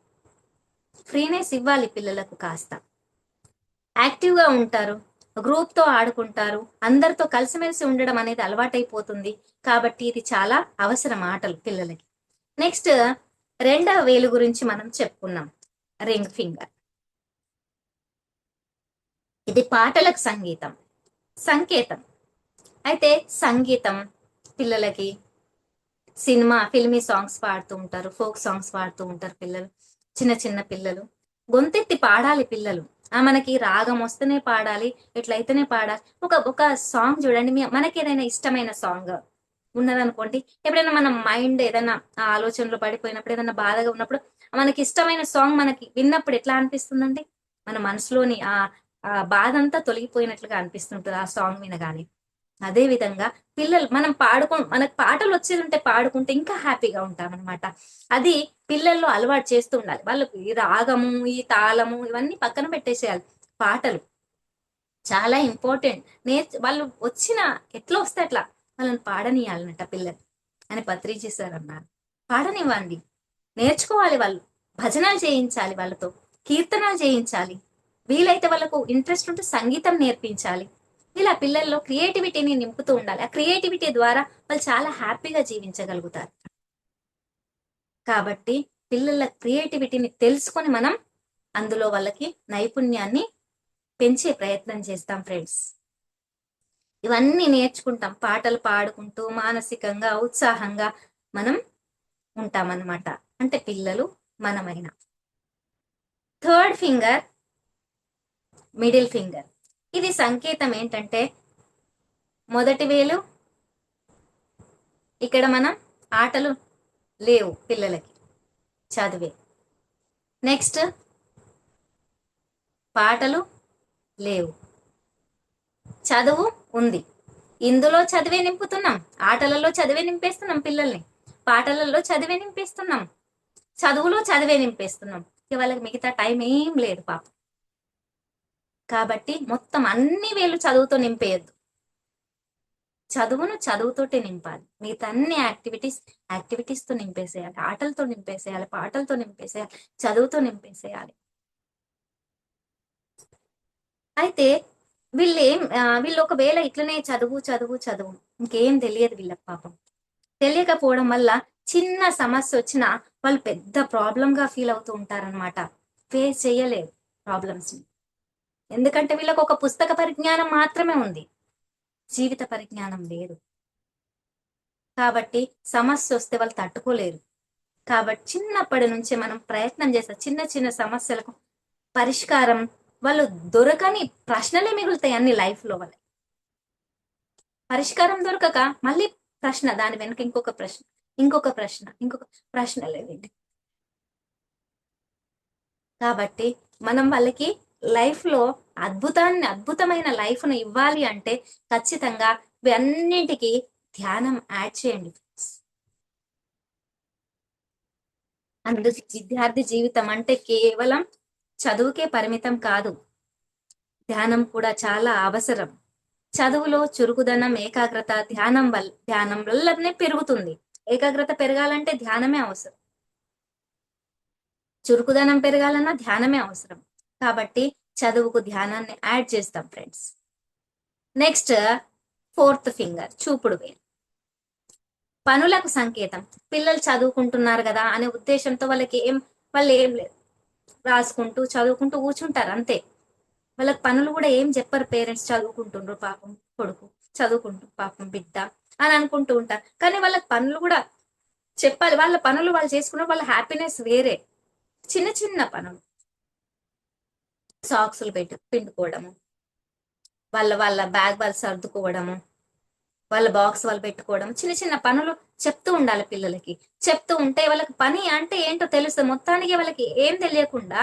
ఫ్రీనెస్ ఇవ్వాలి పిల్లలకు, కాస్త యాక్టివ్ గా ఉంటారు, గ్రూప్ తో ఆడుకుంటారు, అందరితో కలిసిమెలిసి ఉండడం అనేది అలవాటైపోతుంది. కాబట్టి ఇది చాలా అవసరం ఆటలు పిల్లలకి. నెక్స్ట్ రెండవ వేలు గురించి మనం చెప్పుకున్నాం, రింగ్ ఫింగర్. ఇది పాటలకు సంకేతం. అయితే సంగీతం పిల్లలకి ఫిల్మీ సాంగ్స్ పాడుతూ ఉంటారు, ఫోక్ సాంగ్స్ పాడుతూ ఉంటారు పిల్లలు, చిన్న చిన్న పిల్లలు. గొంతెత్తి పాడాలి పిల్లలు. మనకి రాగం వస్తేనే పాడాలి, ఎట్లయితేనే పాడాలి. ఒక ఒక సాంగ్ చూడండి, మనకి ఏదైనా ఇష్టమైన సాంగ్ ఉన్నదనుకోండి, ఎప్పుడైనా మనం మైండ్ ఏదైనా ఆలోచనలో పడిపోయినప్పుడు, ఏదైనా బాధగా ఉన్నప్పుడు మనకి ఇష్టమైన సాంగ్ మనకి విన్నప్పుడు ఎట్లా అనిపిస్తుందండి, మన మనసులోని ఆ బాధ అంతా తొలగిపోయినట్లుగా అనిపిస్తుంటుంది ఆ సాంగ్ వినగానే. అదే విధంగా పిల్లలు మనం మనకు పాటలు వచ్చేది ఉంటే పాడుకుంటే ఇంకా హ్యాపీగా ఉంటాం అనమాట. అది పిల్లల్లో అలవాటు చేస్తూ ఉండాలి. వాళ్ళు ఈ రాగము, ఈ తాళము ఇవన్నీ పక్కన పెట్టేసేయాలి. పాటలు చాలా ఇంపార్టెంట్. వాళ్ళు ఎట్లా వస్తే అట్లా వాళ్ళని పాడనీయాలన్నట పిల్లలు అని పత్రిజీ సార్ అన్నారు. పాడనివ్వండి, నేర్చుకోవాలి వాళ్ళు. భజనలు చేయించాలి వాళ్ళతో, కీర్తనలు చేయించాలి. వీలైతే వాళ్ళకు ఇంట్రెస్ట్ ఉంటే సంగీతం నేర్పించాలి. ఇలా పిల్లల్లో క్రియేటివిటీని నింపుతూ ఉండాలి. ఆ క్రియేటివిటీ ద్వారా వాళ్ళు చాలా హ్యాపీగా జీవించగలుగుతారు. కాబట్టి పిల్లల క్రియేటివిటీని తెలుసుకొని మనం అందులో వాళ్ళకి నైపుణ్యాన్ని పెంచే ప్రయత్నం చేస్తాం ఫ్రెండ్స్. ఇవన్నీ నేర్చుకుంటాం, పాటలు పాడుకుంటూ మానసికంగా ఉత్సాహంగా మనం ఉంటామన్నమాట. అంటే పిల్లలు మనమైన. Third finger, middle finger. ఇది సంకేతం ఏంటంటే మొదటి వేలు, ఇక్కడ మనం ఆటలు లేవు పిల్లలకి, చదివే. నెక్స్ట్ పాటలు లేవు, చదువు ఉంది. ఇందులో చదివే నింపుతున్నాం, ఆటలలో చదివే నింపేస్తున్నాం పిల్లల్ని, పాటలలో చదివే నింపేస్తున్నాం, చదువులో చదివే నింపేస్తున్నాం. వాళ్ళకి మిగతా టైం ఏం లేదు పాప. కాబట్టి మొత్తం అన్ని వేలు చదువుతో నింపేయద్దు, చదువును చదువుతోటే నింపాలి. మిగతా అన్ని యాక్టివిటీస్ తో నింపేసేయాలి, ఆటలతో నింపేసేయాలి, పాటలతో నింపేసేయాలి, చదువుతో నింపేసేయాలి. అయితే వీళ్ళు ఒకవేళ ఇట్లనే చదువు చదువు చదువు ఇంకేం తెలియదు వీళ్ళకి పాపం. తెలియకపోవడం వల్ల చిన్న సమస్య వచ్చినా వాళ్ళు పెద్ద ప్రాబ్లం గా ఫీల్ అవుతూ ఉంటారనమాట. ఫేస్ చేయలేరు ప్రాబ్లమ్స్ ని. ఎందుకంటే వీళ్ళకి ఒక పుస్తక పరిజ్ఞానం మాత్రమే ఉంది, జీవిత పరిజ్ఞానం లేదు. కాబట్టి సమస్య వస్తే వాళ్ళు తట్టుకోలేరు. కాబట్టి చిన్నప్పటి నుంచే మనం ప్రయత్నం చేస్తాం, చిన్న చిన్న సమస్యలకు పరిష్కారం. వాళ్ళు దొరకని ప్రశ్నలే మిగులుతాయి అన్ని లైఫ్ లో. వాళ్ళ పరిష్కారం దొరకక మళ్ళీ ప్రశ్న, దాని వెనుక ఇంకొక ప్రశ్న, ఇంకొక ప్రశ్న, ఇంకొక ప్రశ్న లేదండి. కాబట్టి మనం వాళ్ళకి లైఫ్ లో అద్భుతమైన లైఫ్ ను ఇవ్వాలి అంటే ఖచ్చితంగా ఇవన్నింటికి ధ్యానం యాడ్ చేయండి. అందుకే విద్యార్థి జీవితం అంటే కేవలం చదువుకే పరిమితం కాదు, ధ్యానం కూడా చాలా అవసరం. చదువులో చురుకుదనం, ఏకాగ్రత ధ్యానం వల్లనే పెరుగుతుంది. ఏకాగ్రత పెరగాలంటే ధ్యానమే అవసరం. చురుకుదనం పెరగాలన్నా ధ్యానమే అవసరం. కాబట్టి చదువుకు ధ్యానాన్ని యాడ్ చేస్తాం ఫ్రెండ్స్. నెక్స్ట్, ఫోర్త్ ఫింగర్, చూపుడు వేలు. పనులకు సంకేతం. పిల్లలు చదువుకుంటున్నారు కదా అనే ఉద్దేశంతో వాళ్ళు ఏం లేదు, రాసుకుంటూ చదువుకుంటూ కూర్చుంటారు అంతే. వాళ్ళకి పనులు కూడా ఏం చెప్పరు పేరెంట్స్. చదువుకుంటుండ్రు పాపం కొడుకు, చదువుకుంటూ పాపం బిడ్డ అని అనుకుంటూ ఉంటారు. కానీ వాళ్ళకి పనులు కూడా చెప్పాలి. వాళ్ళ పనులు వాళ్ళు చేసుకున్న వాళ్ళ హ్యాపీనెస్ వేరే. చిన్న చిన్న పనులు, సాక్సులు పిండుకోవడము, వాళ్ళ వాళ్ళ బ్యాగ్ వాళ్ళు సర్దుకోవడము, వాళ్ళ బాక్స్ వాళ్ళు పెట్టుకోవడం, చిన్న చిన్న పనులు చెప్తూ ఉండాలి పిల్లలకి. చెప్తూ ఉంటే వాళ్ళకి పని అంటే ఏంటో తెలుస్తుంది. మొత్తానికి వాళ్ళకి ఏం తెలియకుండా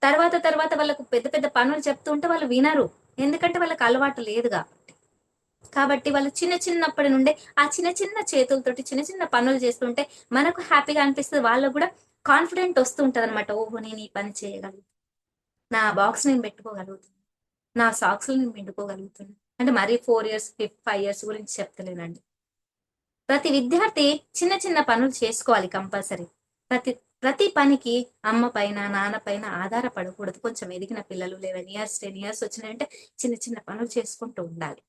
తర్వాత తర్వాత వాళ్ళకు పెద్ద పెద్ద పనులు చెప్తూ ఉంటే వాళ్ళు వినరు. ఎందుకంటే వాళ్ళకి అలవాటు లేదు కాబట్టి. కాబట్టి వాళ్ళు చిన్నప్పటి నుండే ఆ చిన్న చిన్న చేతులతోటి చిన్న చిన్న పనులు చేస్తుంటే మనకు హ్యాపీగా అనిపిస్తుంది. వాళ్ళకు కూడా కాన్ఫిడెంట్ వస్తూ ఉంటది అనమాట. ఓహో, నేను ఈ పని చేయగలను, నా బాక్స్ నేను పెట్టుకోగలుగుతాను, నా సాక్స్లు నేను పిండుకోగలుగుతాను. అంటే మరీ 4 ఇయర్స్ 5 ఇయర్స్ గురించి చెప్తలేనండి. ప్రతి విద్యార్థి చిన్న చిన్న పనులు చేసుకోవాలి కంపల్సరీ. ప్రతి ప్రతి పనికి అమ్మ పైన నాన్న పైన ఆధారపడకూడదు. కొంచెం ఎదిగిన పిల్లలు 11 ఇయర్స్ 10 ఇయర్స్ వచ్చినాయంటే చిన్న చిన్న పనులు చేసుకుంటూ ఉండాలి.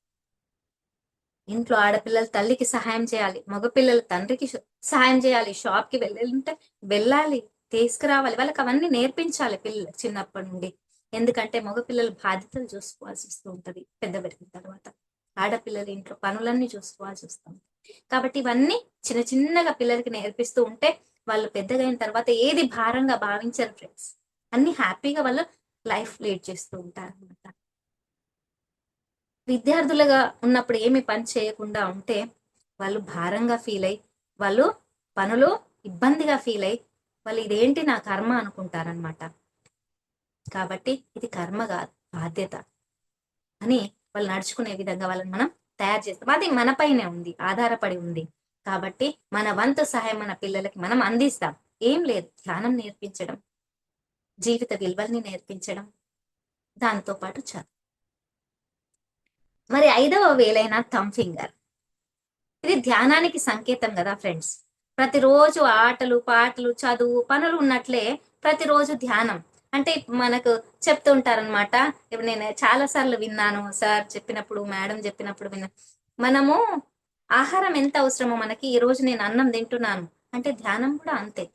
ఇంట్లో ఆడపిల్లలు తల్లికి సహాయం చేయాలి, మగపిల్లలు తండ్రికి సహాయం చేయాలి. షాప్ కి వెళ్ళాలంటే వెళ్ళాలి, తీసుకురావాలి. వాళ్ళకి అవన్నీ నేర్పించాలి పిల్లలు చిన్నప్పటి నుండి. ఎందుకంటే మగపిల్లలు బాధ్యతలు చూసుకోవాల్సి వస్తూ ఉంటది పెద్ద పెరిగిన తర్వాత. ఆడపిల్లలు ఇంట్లో పనులన్నీ చూసుకోవాల్సి వస్తుంది. కాబట్టి ఇవన్నీ చిన్న చిన్నగా పిల్లలకి నేర్పిస్తూ ఉంటే వాళ్ళు పెద్దగా అయిన తర్వాత ఏది భారంగా భావించరు ఫ్రెండ్స్. అన్ని హ్యాపీగా వాళ్ళు లైఫ్ లీడ్ చేస్తూ ఉంటారు అనమాట. విద్యార్థులుగా ఉన్నప్పుడు ఏమి పని చేయకుండా ఉంటే వాళ్ళు భారంగా ఫీల్ అయ్యి, వాళ్ళు పనులు ఇబ్బందిగా ఫీల్ అయ్యి, వాళ్ళు ఇదేంటి నా కర్మ అనుకుంటారనమాట. కాబట్టి ఇది కర్మ కాదు, బాధ్యత అని వాళ్ళు నడుచుకునే విధంగా వాళ్ళని మనం తయారు చేస్తాం. అది మన పైనే ఉంది, ఆధారపడి ఉంది. కాబట్టి మన వంతు సహాయం మన పిల్లలకి మనం అందిస్తాం. ఏం లేదు, ధ్యానం నేర్పించడం, జీవిత విలువల్ని నేర్పించడం, దాంతో పాటు చదువు. మరి 5వ వేలైన థమ్ ఫింగర్, ఇది ధ్యానానికి సంకేతం కదా ఫ్రెండ్స్. ప్రతిరోజు ఆటలు పాటలు చదువు పనులు ఉన్నట్లే ప్రతిరోజు ధ్యానం. అంటే మనకు చెప్తూ ఉంటారనమాట. ఇప్పుడు నేను చాలా సార్లు విన్నాను, సార్ చెప్పినప్పుడు మేడం చెప్పినప్పుడు విన్నాను. మనము ఆహారం ఎంత అవసరమో మనకి, ఈ రోజు నేను అన్నం తింటున్నాను అంటే ధ్యానం కూడా అంతే.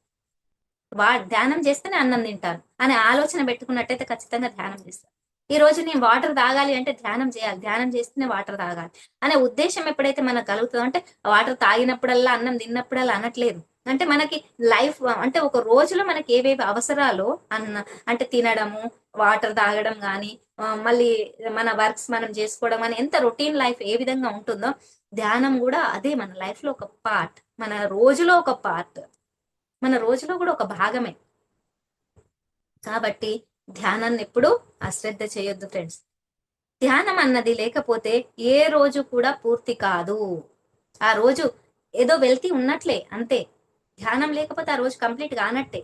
ధ్యానం చేస్తేనే అన్నం తింటాను అనే ఆలోచన పెట్టుకున్నట్టయితే ఖచ్చితంగా ధ్యానం చేస్తాను. ఈ రోజు నేను వాటర్ తాగాలి అంటే ధ్యానం చేయాలి, ధ్యానం చేస్తేనే వాటర్ తాగాలి అనే ఉద్దేశం ఎప్పుడైతే మనకు కలుగుతుందో, అంటే వాటర్ తాగినప్పుడల్లా అన్నం తిన్నప్పుడల్లా అనట్లేదు. అంటే మనకి లైఫ్ అంటే ఒక రోజులో మనకి ఏవేవి అవసరాలు అంటే తినడము, వాటర్ తాగడం కానీ, మళ్ళీ మన వర్క్స్ మనం చేసుకోవడం అని, ఎంత రొటీన్ లైఫ్ ఏ విధంగా ఉంటుందో ధ్యానం కూడా అదే మన లైఫ్ లో ఒక పార్ట్, మన రోజులో ఒక పార్ట్, మన రోజులో కూడా ఒక భాగమే. కాబట్టి ధ్యానాన్ని ఎప్పుడు అశ్రద్ధ చేయొద్దు ఫ్రెండ్స్. ధ్యానం అన్నది లేకపోతే ఏ రోజు కూడా పూర్తి కాదు. ఆ రోజు ఏదో వెళ్తీ ఉన్నట్లే అంతే. ధ్యానం లేకపోతే ఆ రోజు కంప్లీట్ కానట్టే.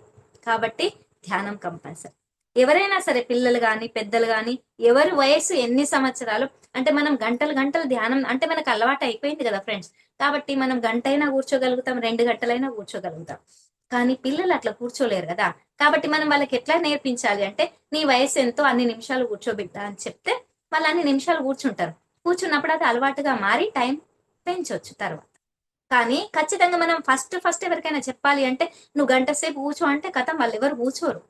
కాబట్టి ధ్యానం కంపల్సరీ. ఎవరైనా సరే, పిల్లలు కానీ పెద్దలు కానీ, ఎవరి వయసు ఎన్ని సంవత్సరాలు, అంటే మనం గంటలు గంటలు ధ్యానం అంటే మనకు అలవాటు అయిపోయింది కదా ఫ్రెండ్స్. కాబట్టి మనం గంటైనా కూర్చోగలుగుతాం, 2 గంటలైనా కూర్చోగలుగుతాం. కానీ పిల్లలు అట్లా కూర్చోలేరు కదా. కాబట్టి మనం వాళ్ళకి ఎట్లా నేర్పించాలి అంటే, నీ వయసు ఎంతో అన్ని నిమిషాలు కూర్చోబిడ్డా అని చెప్తే వాళ్ళు అన్ని నిమిషాలు కూర్చుంటారు. కూర్చున్నప్పుడు అది అలవాటుగా మారి టైం పెంచొచ్చు తర్వాత. కానీ ఖచ్చితంగా మనం ఫస్ట్ ఎవరికైనా చెప్పాలి అంటే, నువ్వు గంట సేపు కూర్చో అంటే కథం, వాళ్ళు ఎవరు కూర్చోరు,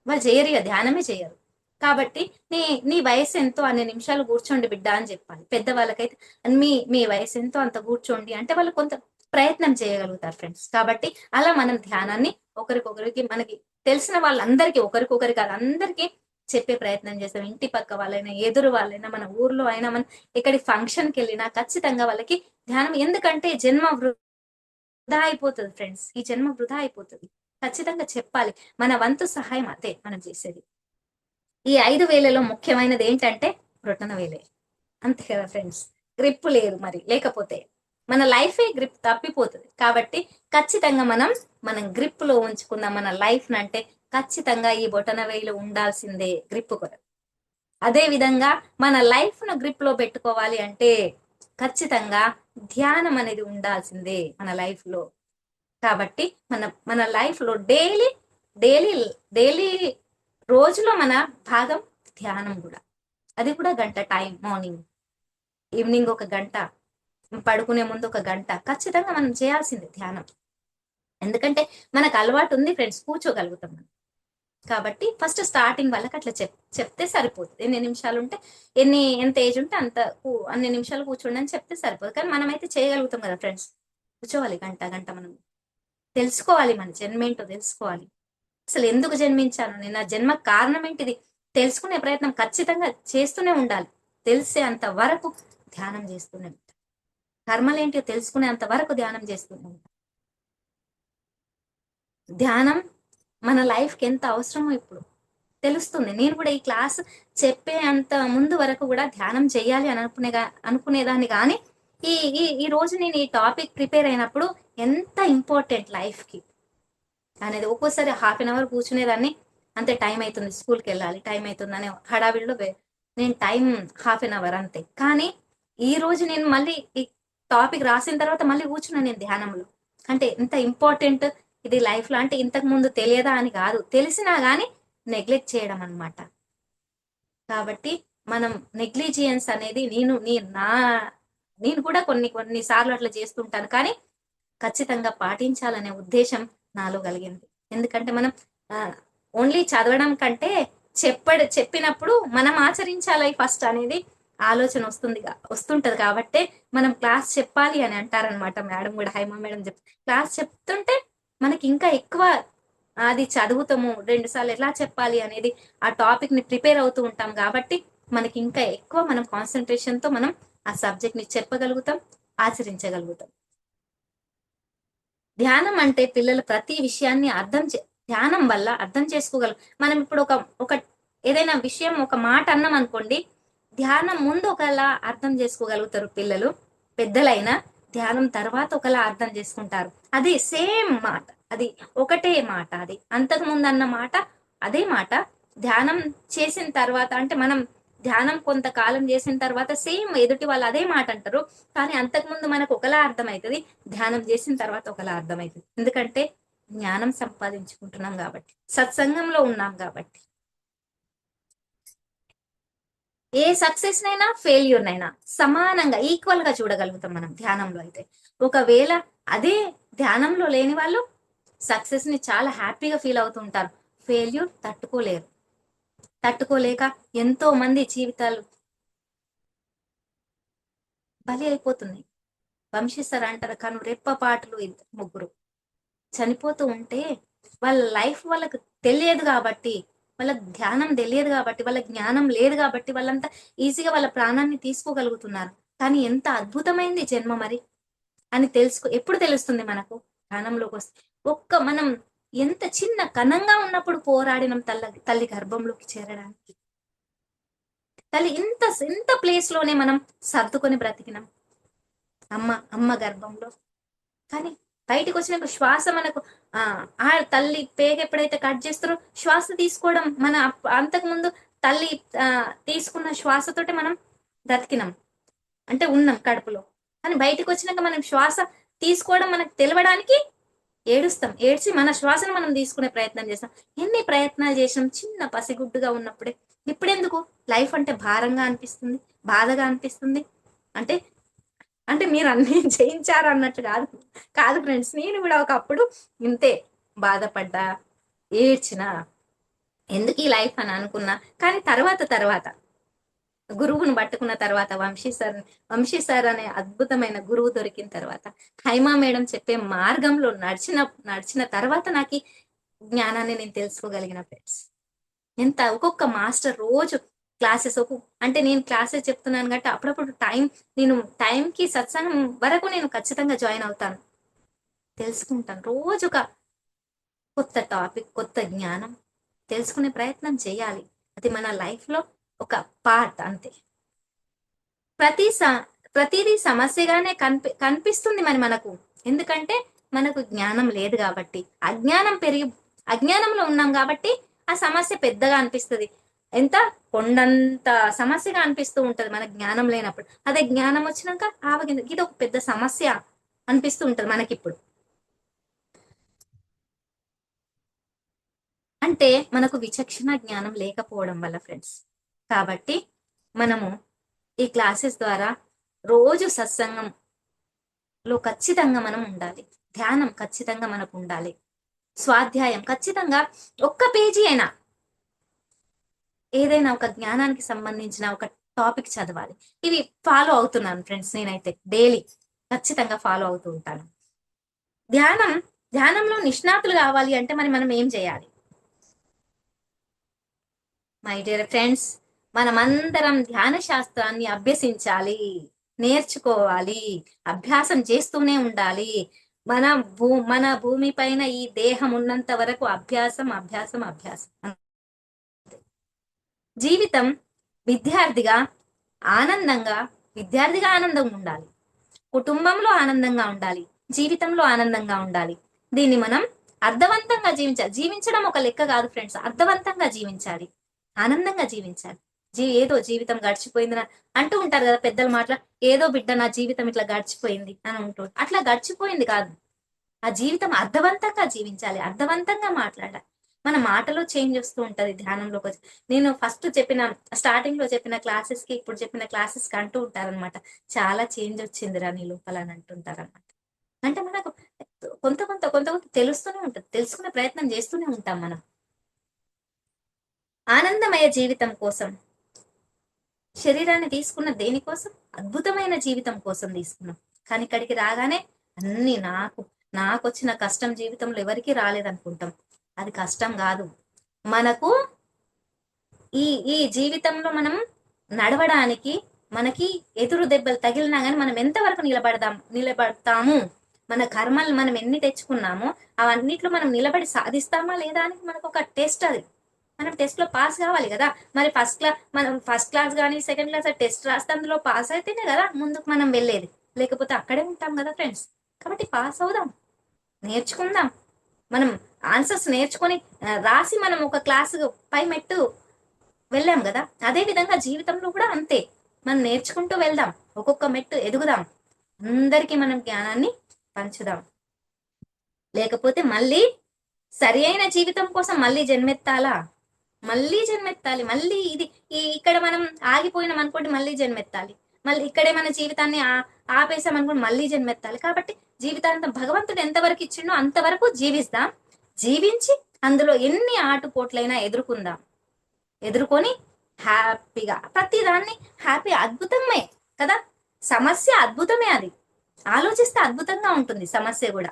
వాళ్ళు చేయరు ఇక, ధ్యానమే చేయరు. కాబట్టి నీ నీ వయసు ఎంతో అన్ని నిమిషాలు కూర్చోండి బిడ్డ అని చెప్పాలి. పెద్దవాళ్ళకైతే మీ మీ వయసు ఎంతో అంత కూర్చోండి అంటే వాళ్ళు కొంత ప్రయత్నం చేయగలుగుతారు ఫ్రెండ్స్. కాబట్టి అలా మనం ధ్యానాన్ని ఒకరికొకరికి, మనకి తెలిసిన వాళ్ళందరికీ, ఒకరికొకరికి కాదు అందరికీ చెప్పే ప్రయత్నం చేస్తాం. ఇంటి పక్క వాళ్ళైనా, ఎదురు వాళ్ళైనా, మన ఊర్లో అయినా, మనం ఎక్కడి ఫంక్షన్కి వెళ్ళినా ఖచ్చితంగా వాళ్ళకి ధ్యానం, ఎందుకంటే జన్మ వృధా అయిపోతుంది ఫ్రెండ్స్. ఈ జన్మ వృధా అయిపోతుంది. ఖచ్చితంగా చెప్పాలి. మన వంతు సహాయం అదే మనం చేసేది. ఈ 5 వేలలో ముఖ్యమైనది ఏంటంటే బ్రొటన వేలే. అంతే కదా ఫ్రెండ్స్. గ్రిప్ లేదు మరి, లేకపోతే మన లైఫే గ్రిప్ తప్పిపోతుంది. కాబట్టి ఖచ్చితంగా మనం గ్రిప్ లో ఉంచుకుందాం మన లైఫ్ అంటే. ఖచ్చితంగా ఈ బొటన వేలు ఉండాల్సిందే గ్రిప్ కొరకు. అదే విధంగా మన లైఫ్ ను గ్రిప్ లో పెట్టుకోవాలి అంటే ఖచ్చితంగా ధ్యానం అనేది ఉండాల్సిందే మన లైఫ్ లో. కాబట్టి మన లైఫ్ లో డైలీ డైలీ డైలీ రోజులో మన భాగం ధ్యానం కూడా. అది కూడా గంట టైం, మార్నింగ్ ఈవినింగ్ ఒక గంట, పడుకునే ముందు ఒక గంట ఖచ్చితంగా మనం చేయాల్సిందే ధ్యానం. ఎందుకంటే మనకు అలవాటు ఉంది ఫ్రెండ్స్, కూర్చోగలుగుతాం మనం. కాబట్టి ఫస్ట్ స్టార్టింగ్ వాళ్ళకి అట్లా చెప్తే సరిపోతుంది. ఎన్ని నిమిషాలు ఉంటే ఎంత ఏజ్ ఉంటే అన్ని నిమిషాలు కూర్చోండి అని చెప్తే సరిపోతుంది. కానీ మనమైతే చేయగలుగుతాం కదా ఫ్రెండ్స్. కూర్చోవాలి గంట గంట. మనం తెలుసుకోవాలి, మన జన్మేంటో తెలుసుకోవాలి. అసలు ఎందుకు జన్మించాను నేను, నా జన్మ కారణం ఏంటిది తెలుసుకునే ప్రయత్నం ఖచ్చితంగా చేస్తూనే ఉండాలి. తెలిసే అంత వరకు ధ్యానం చేస్తూనే ఉంటాం. కర్మలేంటో తెలుసుకునే అంత వరకు ధ్యానం చేస్తూనే ఉంటాం. ధ్యానం మన లైఫ్కి ఎంత అవసరమో ఇప్పుడు తెలుస్తుంది. నేను కూడా ఈ క్లాస్ చెప్పే అంత ముందు వరకు కూడా ధ్యానం చెయ్యాలి అని అనుకునేదాన్ని. కానీ ఈ ఈ ఈ రోజు నేను ఈ టాపిక్ ప్రిపేర్ అయినప్పుడు ఎంత ఇంపార్టెంట్ లైఫ్ కి అనేది. ఒక్కోసారి ½ కూర్చునేదాన్ని, అంతే టైం అవుతుంది, స్కూల్కి వెళ్ళాలి, టైం అవుతుంది అనే హడావిడిలో నేను టైం ½ అంతే. కానీ ఈ రోజు నేను మళ్ళీ ఈ టాపిక్ రాసిన తర్వాత మళ్ళీ కూర్చున్నాను నేను ధ్యానంలో. అంటే ఎంత ఇంపార్టెంట్ ఇది లైఫ్ లో. అంటే ఇంతకు ముందు తెలియదా అని కాదు, తెలిసినా గానీ నెగ్లెక్ట్ చేయడం అన్నమాట. కాబట్టి మనం నెగ్లిజియన్స్ అనేది నేను కూడా కొన్ని సార్లు అట్లా చేస్తుంటాను. కానీ ఖచ్చితంగా పాటించాలనే ఉద్దేశం నాలో కలిగింది. ఎందుకంటే మనం ఓన్లీ చదవడం కంటే చెప్పినప్పుడు మనం ఆచరించాలి ఫస్ట్ అనేది ఆలోచన వస్తుంటది. కాబట్టి మనం క్లాస్ చెప్పాలి అని అంటారనమాట మేడం కూడా. హైమా మేడం క్లాస్ చెప్తుంటే మనకి ఇంకా ఎక్కువ అది చదువుతాము. 2 సార్లు ఎలా చెప్పాలి అనేది ఆ టాపిక్ ని ప్రిపేర్ అవుతూ ఉంటాం. కాబట్టి మనకి ఇంకా ఎక్కువ మనం కాన్సన్ట్రేషన్ తో మనం ఆ సబ్జెక్ట్ ని చెప్పగలుగుతాం, ఆచరించగలుగుతాం. ధ్యానం అంటే పిల్లలు ప్రతి విషయాన్ని ధ్యానం వల్ల అర్థం చేసుకోగలం. మనం ఇప్పుడు ఒక ఏదైనా విషయం ఒక మాట అన్నాం అనుకోండి, ధ్యానం ముందు ఒకలా అర్థం చేసుకోగలుగుతారు పిల్లలు. పెద్దలైనా ధ్యానం తర్వాత ఒకలా అర్థం చేసుకుంటారు. అది సేమ్ మాట, అది ఒకటే మాట, అది అంతకు ముందు అన్న మాట అదే మాట. ధ్యానం చేసిన తర్వాత అంటే మనం ధ్యానం కొంతకాలం చేసిన తర్వాత సేమ్ ఎదుటి వాళ్ళు అదే మాట అంటారు. కానీ అంతకుముందు మనకు ఒకలా అర్థమవుతుంది, ధ్యానం చేసిన తర్వాత ఒకలా అర్థమవుతుంది. ఎందుకంటే జ్ఞానం సంపాదించుకుంటున్నాం కాబట్టి, సత్సంగంలో ఉన్నాం కాబట్టి. ఏ సక్సెస్ నైనా ఫెయిల్యూర్ నైనా సమానంగా ఈక్వల్ గా చూడగలుగుతాం మనం ధ్యానంలో అయితే. ఒకవేళ అదే ధ్యానంలో లేని వాళ్ళు సక్సెస్ ని చాలా హ్యాపీగా ఫీల్ అవుతూ ఉంటారు, ఫెయిల్యూర్ తట్టుకోలేక ఎంతో మంది జీవితాలు బలి అయిపోతున్నాయి. వంశీ సార్ అంటారు, కను రెప్పపాటులు 2 ముగ్గురు చనిపోతూ ఉంటే వాళ్ళ లైఫ్ వాళ్ళకు తెలియదు కాబట్టి, వాళ్ళ ధ్యానం తెలియదు కాబట్టి, వాళ్ళ జ్ఞానం లేదు కాబట్టి వాళ్ళంతా ఈజీగా వాళ్ళ ప్రాణాన్ని తీసుకోగలుగుతున్నారు. కానీ ఎంత అద్భుతమైంది జన్మ మరి అని ఎప్పుడు తెలుస్తుంది మనకు ధ్యానంలోకి వస్తే. మనం ఎంత చిన్న కణంగా ఉన్నప్పుడు పోరాడినం తల్లి గర్భంలోకి చేరడానికి. తల్లి ఇంత ఇంత ప్లేస్ లోనే మనం సర్దుకొని బ్రతికినాం అమ్మ గర్భంలో. కానీ బయటికి వచ్చినప్పుడు శ్వాస మనకు ఆ తల్లి పేగ ఎప్పుడైతే కట్ చేస్తారో శ్వాస తీసుకోవడం మన అంతకు ముందు తల్లి తీసుకున్న శ్వాసతోటి మనం బ్రతికినాం, అంటే ఉన్నాం కడుపులో. కానీ బయటికి వచ్చినాక మనం శ్వాస తీసుకోవడం మనకు తెలవడానికి ఏడుస్తాం, ఏడ్చి మన శ్వాసను మనం తీసుకునే ప్రయత్నం చేస్తాం. ఎన్ని ప్రయత్నాలు చేసినాం చిన్న పసిగుడ్డుగా ఉన్నప్పుడే. ఇప్పుడెందుకు లైఫ్ అంటే భారంగా అనిపిస్తుంది, బాధగా అనిపిస్తుంది. అంటే అంటే మీరు అన్ని చేయించారు అన్నట్టు కాదు, కాదు ఫ్రెండ్స్. నేను కూడా ఒకప్పుడు ఇంతే బాధపడ్డా, ఏడ్చిన, ఎందుకు ఈ లైఫ్ అని అనుకున్నా. కానీ తర్వాత గురువును పట్టుకున్న తర్వాత వంశీ సార్ అనే అద్భుతమైన గురువు దొరికిన తర్వాత, హైమా మేడం చెప్పే మార్గంలో నడిచిన తర్వాత నాకు జ్ఞానాన్ని నేను తెలుసుకోగలిగిన ఫ్రెండ్స్. ఎంత ఒక్కొక్క మాస్టర్ రోజు క్లాసెస్ అంటే నేను క్లాసెస్ చెప్తున్నాను కాబట్టి అప్పుడప్పుడు నేను టైంకి సత్సంగం వరకు నేను ఖచ్చితంగా జాయిన్ అవుతాను, తెలుసుకుంటాను. రోజు ఒక కొత్త టాపిక్, కొత్త జ్ఞానం తెలుసుకునే ప్రయత్నం చేయాలి. అది మన లైఫ్ లో ఒక పార్ట్ అంతే. ప్రతి ప్రతిదీ సమస్యగానే కనిపిస్తుంది మనకు. ఎందుకంటే మనకు జ్ఞానం లేదు కాబట్టి, అజ్ఞానంలో ఉన్నాం కాబట్టి ఆ సమస్య పెద్దగా అనిపిస్తుంది. ఎంత కొండంత సమస్యగా అనిపిస్తూ ఉంటది మన జ్ఞానం లేనప్పుడు. అదే జ్ఞానం వచ్చినాక ఆవగింది ఇది ఒక పెద్ద సమస్య అనిపిస్తూ ఉంటది మనకిప్పుడు. అంటే మనకు విచక్షణ జ్ఞానం లేకపోవడం వల్ల ఫ్రెండ్స్. కాబట్టి మనము ఈ క్లాసెస్ ద్వారా రోజు సత్సంగంలో ఖచ్చితంగా మనం ఉండాలి. ధ్యానం ఖచ్చితంగా మనకు ఉండాలి. స్వాధ్యాయం ఖచ్చితంగా ఒక్క పేజీ అయినా ఏదైనా ఒక జ్ఞానానికి సంబంధించిన ఒక టాపిక్ చదవాలి. ఇవి ఫాలో అవుతున్నాను ఫ్రెండ్స్. నేనైతే డైలీ ఖచ్చితంగా ఫాలో అవుతూ ఉంటాను. ధ్యానంలో నిష్ణాతులు కావాలి అంటే మనం ఏం చేయాలి? మై డియర్ ఫ్రెండ్స్, మనమందరం ధ్యాన శాస్త్రాన్ని అభ్యసించాలి, నేర్చుకోవాలి, అభ్యాసం చేస్తూనే ఉండాలి. మన భూమి పైన ఈ దేహం ఉన్నంత వరకు అభ్యాసం అభ్యాసం అభ్యాసం. జీవితం విద్యార్థిగా ఆనందంగా విద్యార్థిగా ఆనందంగా ఉండాలి, కుటుంబంలో ఆనందంగా ఉండాలి, జీవితంలో ఆనందంగా ఉండాలి. దీన్ని మనం అర్థవంతంగా జీవించాలి. జీవించడం ఒక లెక్క కాదు ఫ్రెండ్స్, అర్థవంతంగా జీవించాలి, ఆనందంగా జీవించాలి. ఏదో జీవితం గడిచిపోయింది అంటూ ఉంటారు కదా పెద్దల మాటలు. ఏదో బిడ్డ నా జీవితం ఇట్లా గడిచిపోయింది అని అంటూ, అట్లా గడిచిపోయింది కాదు. ఆ జీవితం అర్థవంతంగా జీవించాలి, అర్థవంతంగా మాట్లాడాలి. మన మాటలో చేంజ్ వస్తూ ఉంటది ధ్యానంలోకి వచ్చి. నేను స్టార్టింగ్ లో చెప్పిన క్లాసెస్ కి ఇప్పుడు చెప్పిన క్లాసెస్ కి అంటూ ఉంటారనమాట, చాలా చేంజ్ వచ్చిందిరా నీ లోపల అని అంటుంటారనమాట. అంటే మనకు కొంత తెలుస్తూనే ఉంటది, తెలుసుకునే ప్రయత్నం చేస్తూనే ఉంటాం మనం. ఆనందమయ జీవితం కోసం శరీరాన్ని తీసుకున్న దేనికోసం? అద్భుతమైన జీవితం కోసం తీసుకున్నాం. కానీ ఇక్కడికి రాగానే అన్ని నాకు వచ్చిన కష్టం జీవితంలో ఎవరికి రాలేదనుకుంటాం. అది కష్టం కాదు. మనకు ఈ జీవితంలో మనం నడవడానికి మనకి ఎదురు దెబ్బలు తగిలినా గానీ మనం ఎంతవరకు నిలబడతాము, మన కర్మలు మనం ఎన్ని తెచ్చుకున్నామో అవన్నిట్లో మనం నిలబడి సాధిస్తామా లేదా అని మనకు ఒక టెస్ట్. అది మనం టెస్ట్ లో పాస్ కావాలి కదా. మరి మనం ఫస్ట్ క్లాస్ కానీ సెకండ్ క్లాస్ టెస్ట్ రాస్తే అందులో పాస్ అయితేనే కదా ముందుకు మనం వెళ్ళేది, లేకపోతే అక్కడే ఉంటాం కదా ఫ్రెండ్స్. కాబట్టి పాస్ అవుదాం, నేర్చుకుందాం. మనం ఆన్సర్స్ నేర్చుకొని రాసి మనం ఒక క్లాస్ పై మెట్టు వెళ్ళాం కదా. అదే విధంగా జీవితంలో కూడా అంతే, మనం నేర్చుకుంటూ వెళ్దాం, ఒక్కొక్క మెట్టు ఎదుగుదాం, అందరికీ మనం జ్ఞానాన్ని పంచుదాం. లేకపోతే మళ్ళీ సరి అయిన జీవితం కోసం మళ్ళీ జన్మెత్తాలా? మళ్ళీ జన్మెత్తాలి. మళ్ళీ ఇక్కడ మనం ఆగిపోయినాం అనుకోండి, మళ్ళీ జన్మెత్తాలి. మళ్ళీ ఇక్కడే మన జీవితాన్ని ఆపేసాం అనుకోండి, మళ్ళీ జన్మెత్తాలి. కాబట్టి జీవితాంతం భగవంతుడు ఎంతవరకు ఇచ్చిండో అంతవరకు జీవిస్తాం. జీవించి అందులో ఎన్ని ఆటుపోట్లైనా ఎదుర్కొని హ్యాపీగా ప్రతిదాన్ని అద్భుతమే కదా. సమస్య అద్భుతమే, అది ఆలోచిస్తే అద్భుతంగా ఉంటుంది సమస్య కూడా.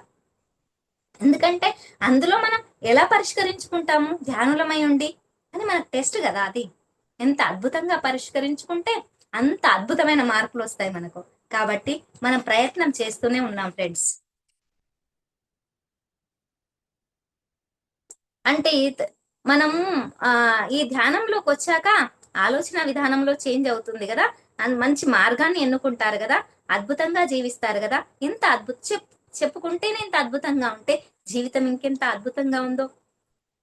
ఎందుకంటే అందులో మనం ఎలా పరిష్కరించుకుంటాము ధ్యానులమై ఉండి అని మనకు టెస్ట్ కదా. అది ఎంత అద్భుతంగా పరిష్కరించుకుంటే అంత అద్భుతమైన మార్కులు వస్తాయి మనకు. కాబట్టి మనం ప్రయత్నం చేస్తూనే ఉన్నాం ఫ్రెండ్స్. అంటే మనము ఈ ధ్యానంలోకి వచ్చాక ఆలోచన విధానంలో చేంజ్ అవుతుంది కదా. మంచి మార్గాన్ని ఎన్నుకుంటారు కదా, అద్భుతంగా జీవిస్తారు కదా. ఎంత చెప్పుకుంటేనే ఇంత అద్భుతంగా ఉంటే జీవితం ఇంకెంత అద్భుతంగా ఉందో.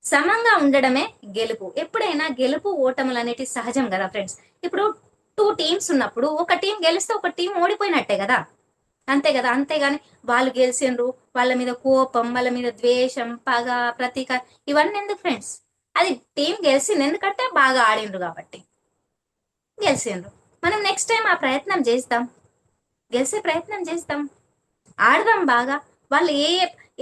సమంగా ఉండడమే గెలుపు. ఎప్పుడైనా గెలుపు ఓటములు అనేటివి సహజం కదా ఫ్రెండ్స్. ఇప్పుడు 2 టీమ్స్ ఉన్నప్పుడు ఒక టీం గెలిస్తే ఒక టీం ఓడిపోయినట్టే కదా. అంతే కదా. అంతేగాని వాళ్ళు గెలిచిండ్రు, వాళ్ళ మీద కోపం, వాళ్ళ మీద ద్వేషం, పగ, ప్రతీకారం ఇవన్నీ ఎందుకు ఫ్రెండ్స్? అది టీం గెలిచింది ఎందుకంటే బాగా ఆడిండ్రు కాబట్టి గెలిచిండ్రు. మనం నెక్స్ట్ టైం ఆ ప్రయత్నం చేస్తాం, గెలిచే ప్రయత్నం చేస్తాం, ఆడదాం బాగా. వాళ్ళు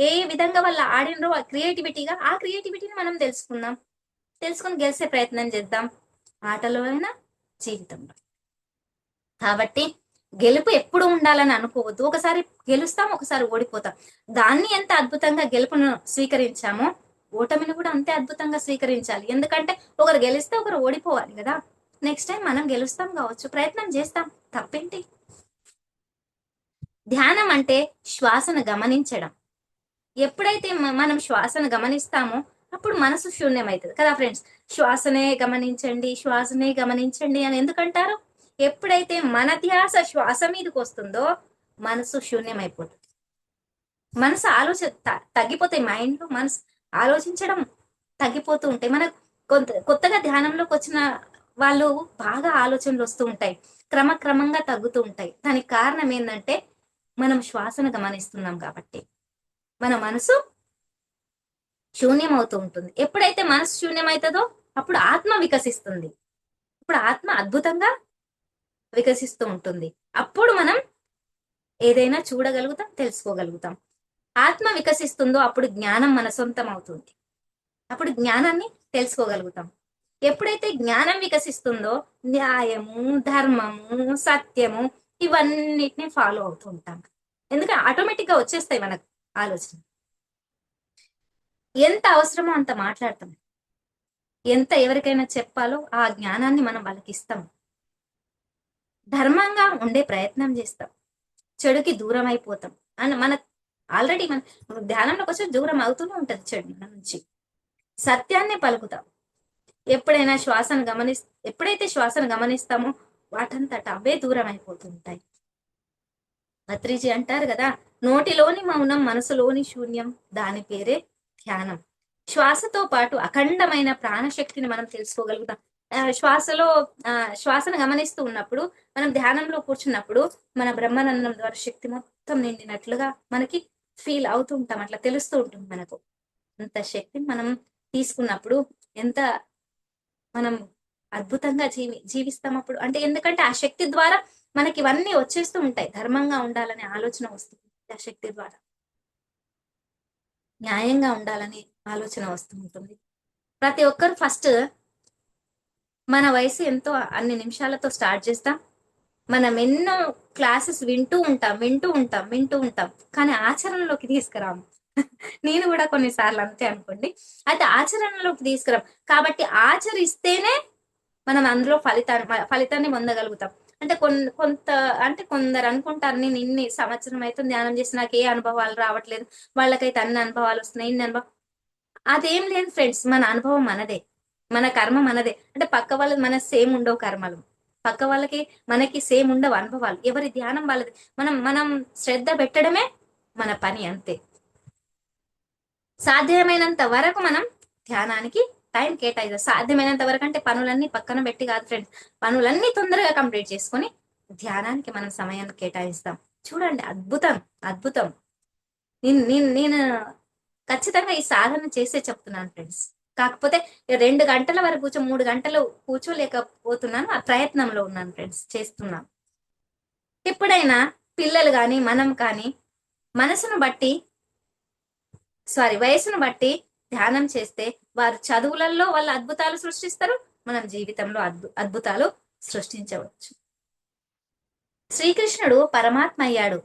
ఏ విధంగా వాళ్ళు ఆడినరో ఆ క్రియేటివిటీని మనం తెలుసుకుని గెలిచే ప్రయత్నం చేద్దాం, ఆటలో అయినా జీవితంలో. కాబట్టి గెలుపు ఎప్పుడు ఉండాలని అనుకోవద్దు. ఒకసారి గెలుస్తాం, ఒకసారి ఓడిపోతాం. దాన్ని ఎంత అద్భుతంగా గెలుపును స్వీకరించామో ఓటమిని కూడా అంతే అద్భుతంగా స్వీకరించాలి. ఎందుకంటే ఒకరు గెలిస్తే ఒకరు ఓడిపోవాలి కదా. నెక్స్ట్ టైం మనం గెలుస్తాం కావచ్చు, ప్రయత్నం చేస్తాం, తప్పేంటి? ధ్యానం అంటే శ్వాసను గమనించడం. ఎప్పుడైతే మనం శ్వాసను గమనిస్తామో అప్పుడు మనసు శూన్యమవుతుంది కదా ఫ్రెండ్స్. శ్వాసనే గమనించండి, శ్వాసనే గమనించండి అని ఎందుకంటారు? ఎప్పుడైతే మన ధ్యాస శ్వాస మీదకి వస్తుందో మనసు శూన్యమైపోతుంది. మనసు తగ్గిపోతాయి. మైండ్ మనసు ఆలోచించడం తగ్గిపోతూ ఉంటాయి. మన కొత్తగా ధ్యానంలోకి వచ్చిన వాళ్ళు బాగా ఆలోచనలు వస్తూ ఉంటాయి, క్రమక్రమంగా తగ్గుతూ ఉంటాయి. దానికి కారణం ఏంటంటే మనం శ్వాసను గమనిస్తున్నాం కాబట్టి. మన మనసు శూన్యం అవుతూ ఉంటుంది. ఎప్పుడైతే మనసు శూన్యమవుతుందో అప్పుడు ఆత్మ వికసిస్తుంది. ఇప్పుడు ఆత్మ అద్భుతంగా వికసిస్తూ ఉంటుంది. అప్పుడు మనం ఏదైనా చూడగలుగుతాం, తెలుసుకోగలుగుతాం. ఆత్మ వికసిస్తుందో అప్పుడు జ్ఞానం మన సొంతం అవుతుంది. అప్పుడు జ్ఞానాన్ని తెలుసుకోగలుగుతాం. ఎప్పుడైతే జ్ఞానం వికసిస్తుందో న్యాయము, ధర్మము, సత్యము ఇవన్నిటిని ఫాలో అవుతూ ఉంటాం. ఎందుకంటే ఆటోమేటిక్ గా వచ్చేస్తాయి మనకు ఆలోచన. ఎంత అవసరమో అంత మాట్లాడతాం. ఎంత ఎవరికైనా చెప్పాలో ఆ జ్ఞానాన్ని మనం వాళ్ళకి ఇస్తాం. ధర్మంగా ఉండే ప్రయత్నం చేస్తాం. చెడుకి దూరం అయిపోతాం. అండ్ మన ఆల్రెడీ మన ధ్యానంలోకి వచ్చి దూరం అవుతూనే ఉంటది చెడు మన నుంచి. సత్యాన్ని పలుకుతాం. ఎప్పుడైతే శ్వాసను గమనిస్తామో వాటంతట అవే దూరం అయిపోతుంటాయి. భత్రిజీ అంటారు కదా, నోటిలోని మౌనం మనసులోని శూన్యం, దాని పేరే ధ్యానం. శ్వాసతో పాటు అఖండమైన ప్రాణశక్తిని మనం తెలుసుకోగలుగుతాం. శ్వాసలో శ్వాసను గమనిస్తూ ఉన్నప్పుడు, మనం ధ్యానంలో కూర్చున్నప్పుడు మన బ్రహ్మానందం ద్వారా శక్తి మొత్తం నిండినట్లుగా మనకి ఫీల్ అవుతూ ఉంటాం. అట్లా తెలుస్తూ ఉంటుంది మనకు. అంత శక్తిని మనం తీసుకున్నప్పుడు ఎంత మనం అద్భుతంగా జీవిస్తాం అప్పుడు. అంటే ఎందుకంటే ఆ శక్తి ద్వారా మనకి ఇవన్నీ వచ్చేస్తూ ఉంటాయి. ధర్మంగా ఉండాలనే ఆలోచన వస్తుంది ఆ శక్తి ద్వారా. న్యాయంగా ఉండాలని ఆలోచన వస్తూ ఉంటుంది. ప్రతి ఒక్కరు ఫస్ట్ మన వయసు ఎంతో అన్ని నిమిషాలతో స్టార్ట్ చేస్తాం. మనం ఎన్నో క్లాసెస్ వింటూ ఉంటాం, కానీ ఆచరణలోకి తీసుకురాము. నేను కూడా కొన్నిసార్లు అంతే అనుకోండి. అయితే ఆచరణలోకి తీసుకురాం. కాబట్టి ఆచరిస్తేనే మనం అందులో ఫలితాన్ని పొందగలుగుతాం. అంటే కొందరు అనుకుంటారు, నేను ఇన్ని సంవత్సరం అయితే ధ్యానం చేసి నాకు ఏ అనుభవాలు రావట్లేదు, వాళ్ళకైతే అన్ని అనుభవాలు వస్తున్నాయి, ఇన్ని అనుభవం. అదేం లేదు ఫ్రెండ్స్, మన అనుభవం మనదే, మన కర్మ మనదే. అంటే పక్క వాళ్ళది మన సేమ్ ఉండవు కర్మలు, పక్క వాళ్ళకి మనకి సేమ్ ఉండవు అనుభవాలు. ఎవరి ధ్యానం వాళ్ళది. మనం మనం శ్రద్ధ పెట్టడమే మన పని, అంతే. సాధ్యమైనంత వరకు మనం ధ్యానానికి టైం కేటాయిద్దాం. సాధ్యమైనంత వరకు అంటే పనులన్నీ పక్కన పెట్టి కాదు ఫ్రెండ్స్, పనులన్నీ తొందరగా కంప్లీట్ చేసుకొని ధ్యానానికి మనం సమయాన్ని కేటాయిస్తాం. చూడండి, అద్భుతం అద్భుతం. నేను ఖచ్చితంగా ఈ సాధన చేసే చెప్తున్నాను ఫ్రెండ్స్. కాకపోతే 2 గంటల వరకు 3 గంటలు కూర్చోలేకపోతున్నాను. ఆ ప్రయత్నంలో ఉన్నాను ఫ్రెండ్స్, చేస్తున్నాను. ఎప్పుడైనా పిల్లలు కానీ మనం కానీ మనసును బట్టి వయసును బట్టి ధ్యానం చేస్తే వారు చదువులలో వాళ్ళ అద్భుతాలు సృష్టిస్తారు, మనం జీవితంలో అద్భుతాలు సృష్టించవచ్చు. శ్రీకృష్ణుడు పరమాత్మ అయ్యాడు.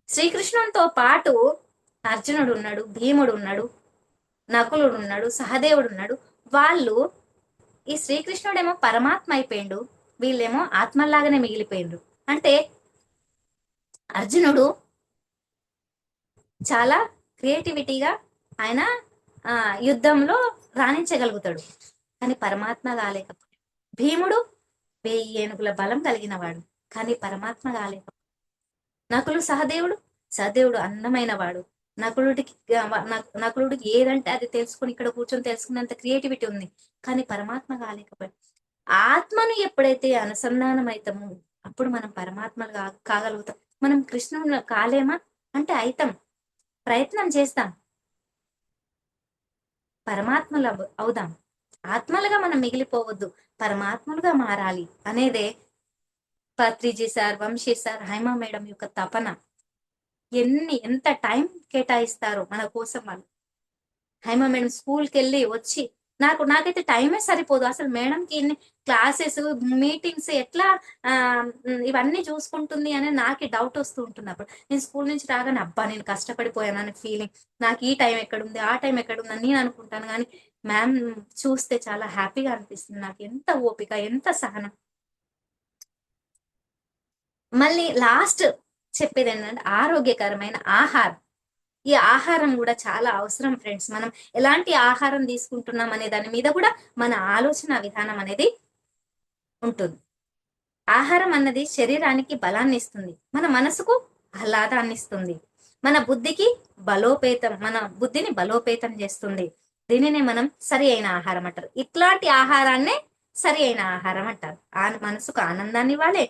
శ్రీకృష్ణునితో పాటు అర్జునుడు ఉన్నాడు, భీముడు ఉన్నాడు, నకులుడు ఉన్నాడు, సహదేవుడు ఉన్నాడు. వాళ్ళు ఈ శ్రీకృష్ణుడేమో పరమాత్మ అయిపోయిండు, వీళ్ళేమో ఆత్మలాగానే మిగిలిపోయిండు. అంటే అర్జునుడు చాలా క్రియేటివిటీగా ఆయన యుద్ధంలో రాణించగలుగుతాడు, కానీ పరమాత్మ కాలేకపోయాడు. భీముడు 1000 ఏనుగుల బలం కలిగిన వాడు, కానీ పరమాత్మ కాలేకపోయాడు. సహదేవుడు అందమైన వాడు. నకులుడికి ఏదంటే అది తెలుసుకుని ఇక్కడ కూర్చొని తెలుసుకున్నంత క్రియేటివిటీ ఉంది, కానీ పరమాత్మ కాలేకపోయాడు. ఆత్మను ఎప్పుడైతే అనుసంధానం అవుతామో అప్పుడు మనం పరమాత్మలు కాగలుగుతాం. మనం కృష్ణుడు కాలేమా అంటే అయితాం, ప్రయత్నం చేస్తాం, పరమాత్మలు అవుదాం. ఆత్మలుగా మనం మిగిలిపోవద్దు, పరమాత్మలుగా మారాలి అనేదే Patriji sir, Vamshi sir, Haima madam యొక్క తపన. ఎంత టైం కేటాయిస్తారో మన కోసం వాళ్ళు. హైమా మేడం స్కూల్కి వెళ్ళి వచ్చి నాకైతే టైమే సరిపోదు అసలు. మేడంకి ఇన్ని క్లాసెస్, మీటింగ్స్ ఎట్లా ఇవన్నీ చూసుకుంటుంది అని నాకు డౌట్ వస్తూ ఉంటున్నప్పుడు, నేను స్కూల్ నుంచి రాగానే అబ్బా నేను కష్టపడిపోయాను అనే ఫీలింగ్, నాకు ఈ టైం ఎక్కడుంది ఆ టైం ఎక్కడుంది అని నేను అనుకుంటాను. కానీ మ్యామ్ చూస్తే చాలా హ్యాపీగా అనిపిస్తుంది నాకు. ఎంత ఓపిక, ఎంత సహనం. మళ్ళీ లాస్ట్ చెప్పేది ఏంటంటే ఆరోగ్యకరమైన ఆహారం. ఈ ఆహారం కూడా చాలా అవసరం ఫ్రెండ్స్. మనం ఎలాంటి ఆహారం తీసుకుంటున్నాం అనే దాని మీద కూడా మన ఆలోచన విధానం అనేది ఉంటుంది. ఆహారం అన్నది శరీరానికి బలాన్ని ఇస్తుంది, మన మనసుకు ఆహ్లాదాన్ని ఇస్తుంది, మన బుద్ధిని బలోపేతం చేస్తుంది. దీనినే మనం సరి అయిన ఆహారం అంటారు. ఇట్లాంటి ఆహారాన్నే సరి అయిన ఆహారం అంటారు. మనసుకు ఆనందాన్ని ఇవ్వాలి,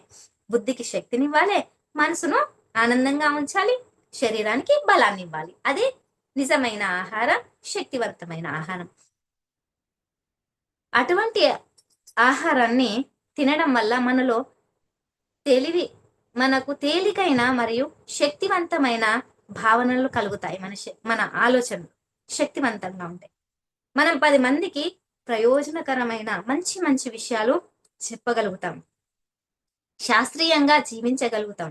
బుద్ధికి శక్తిని ఇవ్వాలి, మనసును ఆనందంగా ఉంచాలి, శరీరానికి బలాన్ని ఇవ్వాలి. అది నిజమైన ఆహారం, శక్తివంతమైన ఆహారం. అటువంటి ఆహారాన్ని తినడం వల్ల తెలివి మనకు తేలికైన మరియు శక్తివంతమైన భావనలు కలుగుతాయి. మన ఆలోచనలు శక్తివంతంగా ఉంటాయి. మనం 10 మందికి ప్రయోజనకరమైన మంచి మంచి విషయాలు చెప్పగలుగుతాం, శాస్త్రీయంగా జీవించగలుగుతాం.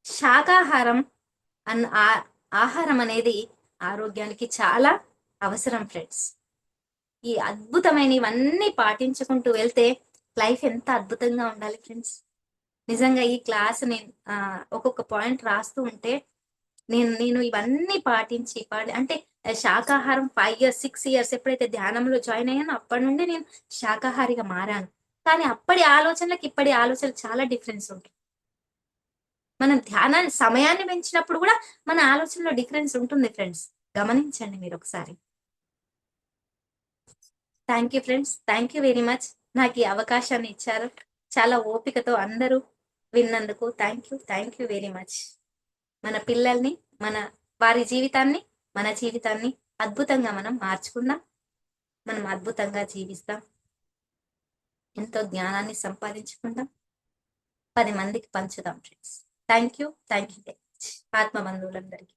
శాకాహారం ఆహారం అనేది ఆరోగ్యానికి చాలా అవసరం ఫ్రెండ్స్. ఈ అద్భుతమైన ఇవన్నీ పాటించుకుంటూ వెళ్తే లైఫ్ ఎంత అద్భుతంగా ఉండాలి ఫ్రెండ్స్. నిజంగా ఈ క్లాస్ నేను ఒక్కొక్క పాయింట్ రాస్తూ ఉంటే నేను ఇవన్నీ అంటే శాకాహారం 5 years 6 years ఎప్పుడైతే ధ్యానంలో జాయిన్ అయ్యానో అప్పటి నుండి నేను శాకాహారిగా మారాను. కానీ అప్పటి ఆలోచనలకు ఇప్పటి ఆలోచనలు చాలా డిఫరెన్స్ ఉంటుంది. మనం ధ్యానాన్ని సమయాన్ని పెంచినప్పుడు కూడా మన ఆలోచనలో డిఫరెన్స్ ఉంటుంది ఫ్రెండ్స్. గమనించండి మీరు ఒకసారి. Thank you friends, thank you very much. నాకు ఈ అవకాశాన్ని ఇచ్చారు. చాలా ఓపికతో అందరూ విన్నందుకు థ్యాంక్ యూ వెరీ మచ్. మన పిల్లల్ని, వారి జీవితాన్ని, మన జీవితాన్ని అద్భుతంగా మనం మార్చుకుందాం. మనం అద్భుతంగా జీవిస్తాం, ఎంతో జ్ఞానాన్ని సంపాదించుకుందాం, 10 మందికి పంచుదాం friends. Thank you very much ఆత్మ బంధువులందరికీ.